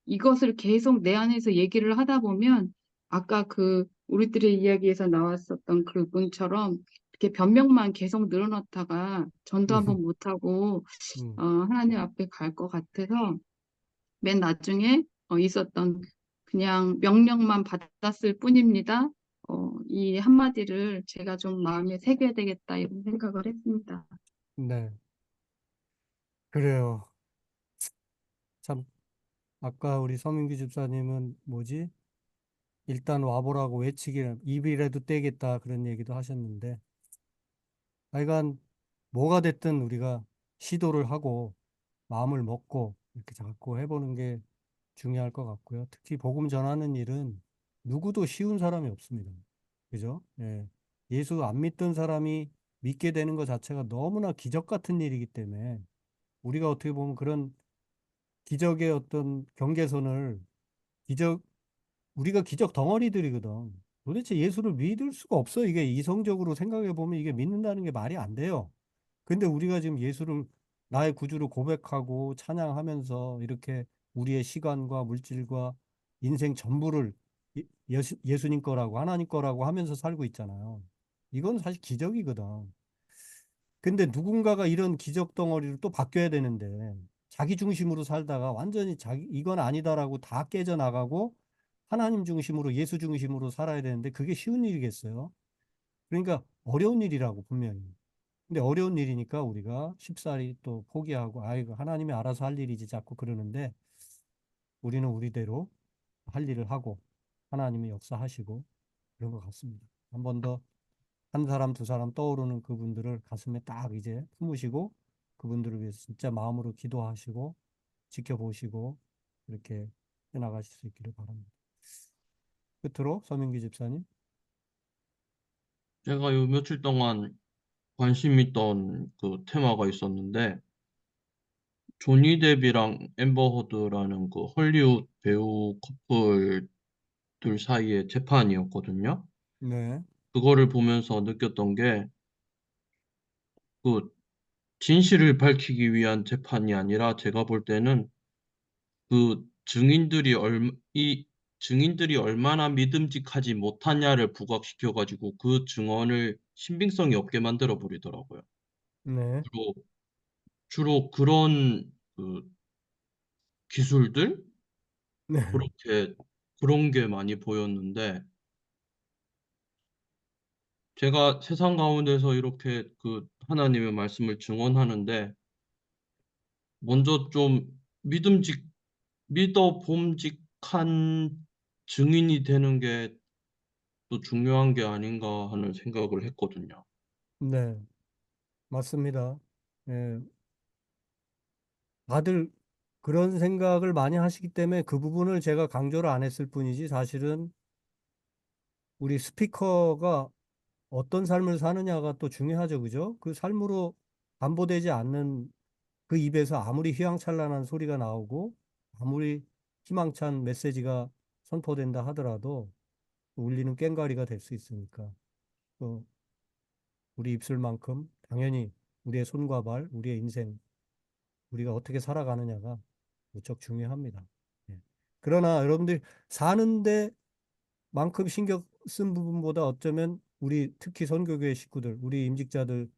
이것을 계속 내 안에서 얘기를 하다 보면, 아까 그 우리들의 이야기에서 나왔었던 그분처럼 이렇게 변명만 계속 늘어놓다가 전도 한번 못하고, 음, 하나님 앞에 갈 것 같아서 맨 나중에 있었던 그냥 명령만 받았을 뿐입니다. 이 한마디를 제가 좀 마음에 새겨야 되겠다 이런 생각을 했습니다. 네, 그래요. 참, 아까 우리 서민기 집사님은 뭐지? 일단 와보라고 외치기를 입이라도 떼겠다 그런 얘기도 하셨는데, 하여간 뭐가 됐든 우리가 시도를 하고 마음을 먹고 이렇게 자꾸 해보는 게 중요할 것 같고요. 특히 복음 전하는 일은 누구도 쉬운 사람이 없습니다. 그죠? 예. 예수 안 믿던 사람이 믿게 되는 것 자체가 너무나 기적 같은 일이기 때문에 우리가 어떻게 보면 그런 기적의 어떤 경계선을 기적 우리가 기적 덩어리들이거든. 도대체 예수를 믿을 수가 없어. 이게 이성적으로 생각해 보면 이게 믿는다는 게 말이 안 돼요. 근데 우리가 지금 예수를 나의 구주로 고백하고 찬양하면서 이렇게 우리의 시간과 물질과 인생 전부를 예수님 거라고 하나님 거라고 하면서 살고 있잖아요. 이건 사실 기적이거든. 근데 누군가가 이런 기적 덩어리로 또 바뀌어야 되는데 자기 중심으로 살다가 완전히 이건 아니다라고 다 깨져나가고 하나님 중심으로 예수 중심으로 살아야 되는데 그게 쉬운 일이겠어요? 그러니까 어려운 일이라고 분명히. 근데 어려운 일이니까 우리가 쉽사리 또 포기하고 아이고 하나님이 알아서 할 일이지 자꾸 그러는데 우리는 우리대로 할 일을 하고 하나님이 역사하시고 그런 것 같습니다. 한 번 더 한 사람 두 사람 떠오르는 그분들을 가슴에 딱 이제 품으시고 그분들을 위해서 진짜 마음으로 기도하시고 지켜보시고 이렇게 해나가실 수 있기를 바랍니다. 끝으로 서민기 집사님. 제가 요 며칠 동안 관심 있던 그 테마가 있었는데, 조니 뎁이랑 앰버 허드라는 그 헐리우드 배우 커플들 사이의 재판이었거든요. 네, 그거를 보면서 느꼈던 게, 그 진실을 밝히기 위한 재판이 아니라 제가 볼 때는 그 이 증인들이 얼마나 믿음직하지 못하냐를 부각시켜가지고 그 증언을 신빙성이 없게 만들어 버리더라고요. 네, 주로, 주로 그런 그 기술들? 네, 그렇게, 그런 게 많이 보였는데, 제가 세상 가운데서 이렇게 그 하나님의 말씀을 증언하는데, 먼저 좀 믿음직, 믿어 봄직한 증인이 되는 게 또 중요한 게 아닌가 하는 생각을 했거든요. 네, 맞습니다. 예, 다들 그런 생각을 많이 하시기 때문에 그 부분을 제가 강조를 안 했을 뿐이지 사실은 우리 스피커가 어떤 삶을 사느냐가 또 중요하죠. 그죠? 그 삶으로 담보되지 않는 그 입에서 아무리 휘황찬란한 소리가 나오고 아무리 희망찬 메시지가 선포된다 하더라도 울리는 꽹과리가 될 수 있으니까 또 우리 입술만큼 당연히 우리의 손과 발, 우리의 인생, 우리가 어떻게 살아가느냐가 무척 중요합니다. 예. 그러나 여러분들 사는데 만큼 신경 쓴 부분보다 어쩌면 우리 특히 선교교회 식구들, 우리 임직자들,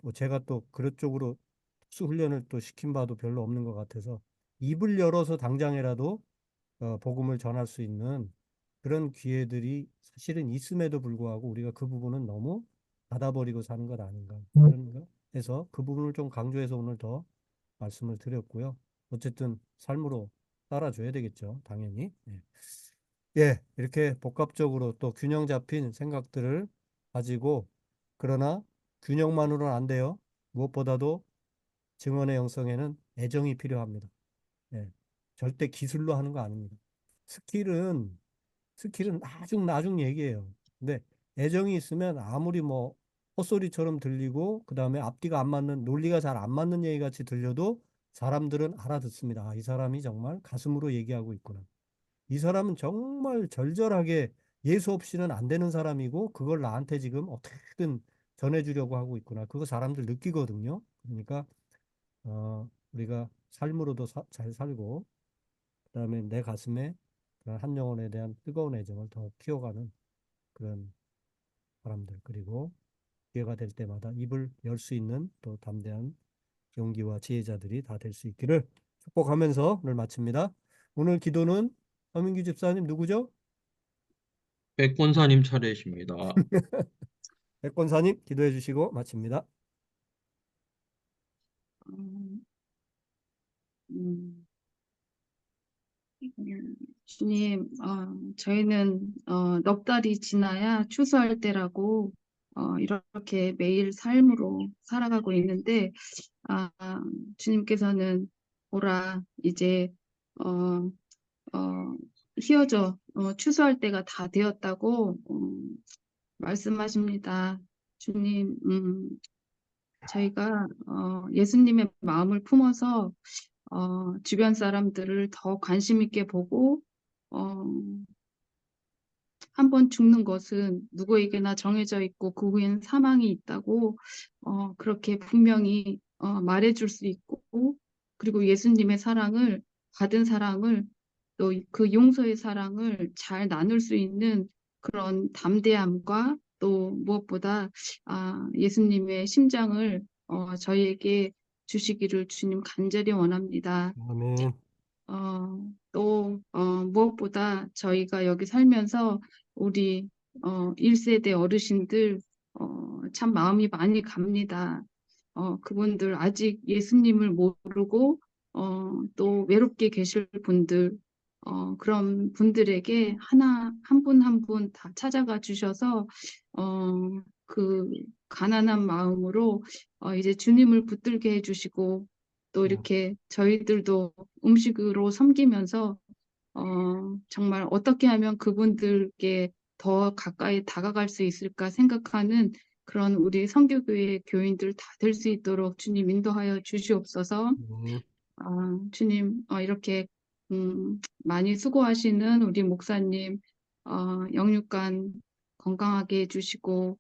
뭐 제가 또 그런 쪽으로 특수 훈련을 또 시킨 바도 별로 없는 것 같아서 입을 열어서 당장이라도 복음을 전할 수 있는 그런 기회들이 사실은 있음에도 불구하고 우리가 그 부분은 너무 닫아버리고 사는 것 아닌가 그런 거 해서 그 부분을 좀 강조해서 오늘 더 말씀을 드렸고요. 어쨌든 삶으로 따라줘야 되겠죠. 당연히. 예. 예, 이렇게 복합적으로 또 균형 잡힌 생각들을 가지고 그러나 균형만으로는 안 돼요. 무엇보다도 증언의 영성에는 애정이 필요합니다. 예, 절대 기술로 하는 거 아닙니다. 스킬은 나중 얘기예요. 근데 애정이 있으면 아무리 뭐 헛소리처럼 들리고 그다음에 앞뒤가 안 맞는 논리가 잘 안 맞는 얘기 같이 들려도 사람들은 알아듣습니다. 아, 이 사람이 정말 가슴으로 얘기하고 있구나. 이 사람은 정말 절절하게 예수 없이는 안 되는 사람이고 그걸 나한테 지금 어떻게든 전해주려고 하고 있구나. 그거 사람들 느끼거든요. 그러니까 우리가 삶으로도 잘 살고 그다음에 내 가슴에 그런 한 영혼에 대한 뜨거운 애정을 더 키워가는 그런 사람들 그리고 기회가 될 때마다 입을 열 수 있는 또 담대한 용기와 지혜자들이 다 될 수 있기를 축복하면서 오늘 마칩니다. 오늘 기도는 서민규 집사님 누구죠? 백권사님 차례십니다. 백권사님 기도해 주시고 마칩니다. 음, 음, 주님, 저희는 넉 달이 지나야 추수할 때라고 이렇게 매일 삶으로 살아가고 있는데, 아, 주님께서는 보라, 이제 어, 휘어져 추수할 때가 다 되었다고 말씀하십니다. 주님, 저희가 예수님의 마음을 품어서 주변 사람들을 더 관심 있게 보고 어, 한 번 죽는 것은 누구에게나 정해져 있고 그 후에는 사망이 있다고 그렇게 분명히 말해줄 수 있고 그리고 예수님의 사랑을 받은 사랑을 또 그 용서의 사랑을 잘 나눌 수 있는 그런 담대함과 또 무엇보다 예수님의 심장을 저희에게 주시기를 주님 간절히 원합니다. 아멘. 무엇보다 저희가 여기 살면서 우리 1세대 어르신들 참 마음이 많이 갑니다. 그분들 아직 예수님을 모르고 또 외롭게 계실 분들 그런 분들에게 한 분 한 분 다 찾아가 주셔서 그 가난한 마음으로 이제 주님을 붙들게 해주시고 또 이렇게 저희들도 음식으로 섬기면서 정말 어떻게 하면 그분들께 더 가까이 다가갈 수 있을까 생각하는 그런 우리 선교교회 교인들 다 될 수 있도록 주님 인도하여 주시옵소서. 주님 이렇게 많이 수고하시는 우리 목사님 영육간 건강하게 해주시고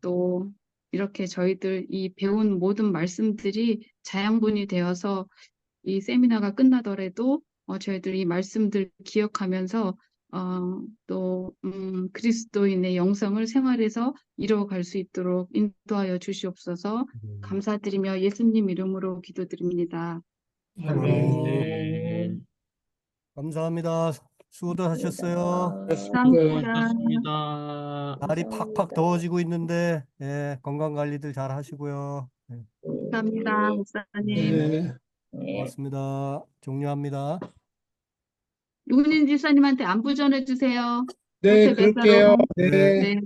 또 이렇게 저희들 이 배운 모든 말씀들이 자양분이 되어서 이 세미나가 끝나더라도 저희들 이 말씀들 기억하면서 또 그리스도인의 영성을 생활에서 이루어갈 수 있도록 인도하여 주시옵소서. 감사드리며 예수님 이름으로 기도드립니다. 아멘. 감사합니다. 수고도 하셨어요. 감사합니다. 수고하셨습니다. 날이 팍팍 더워지고 있는데 건강 관리들 잘 하시고요. 감사합니다, 목사님. 네. 고맙습니다. 종료합니다. 유근인 집사님한테 안부 전해주세요. 네, 호세 그럴게요. 베사로. 네. 네.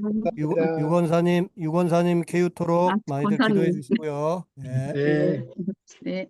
유건사님 개유토록 많이들 기도해 권사님. 주시고요. 네. 네.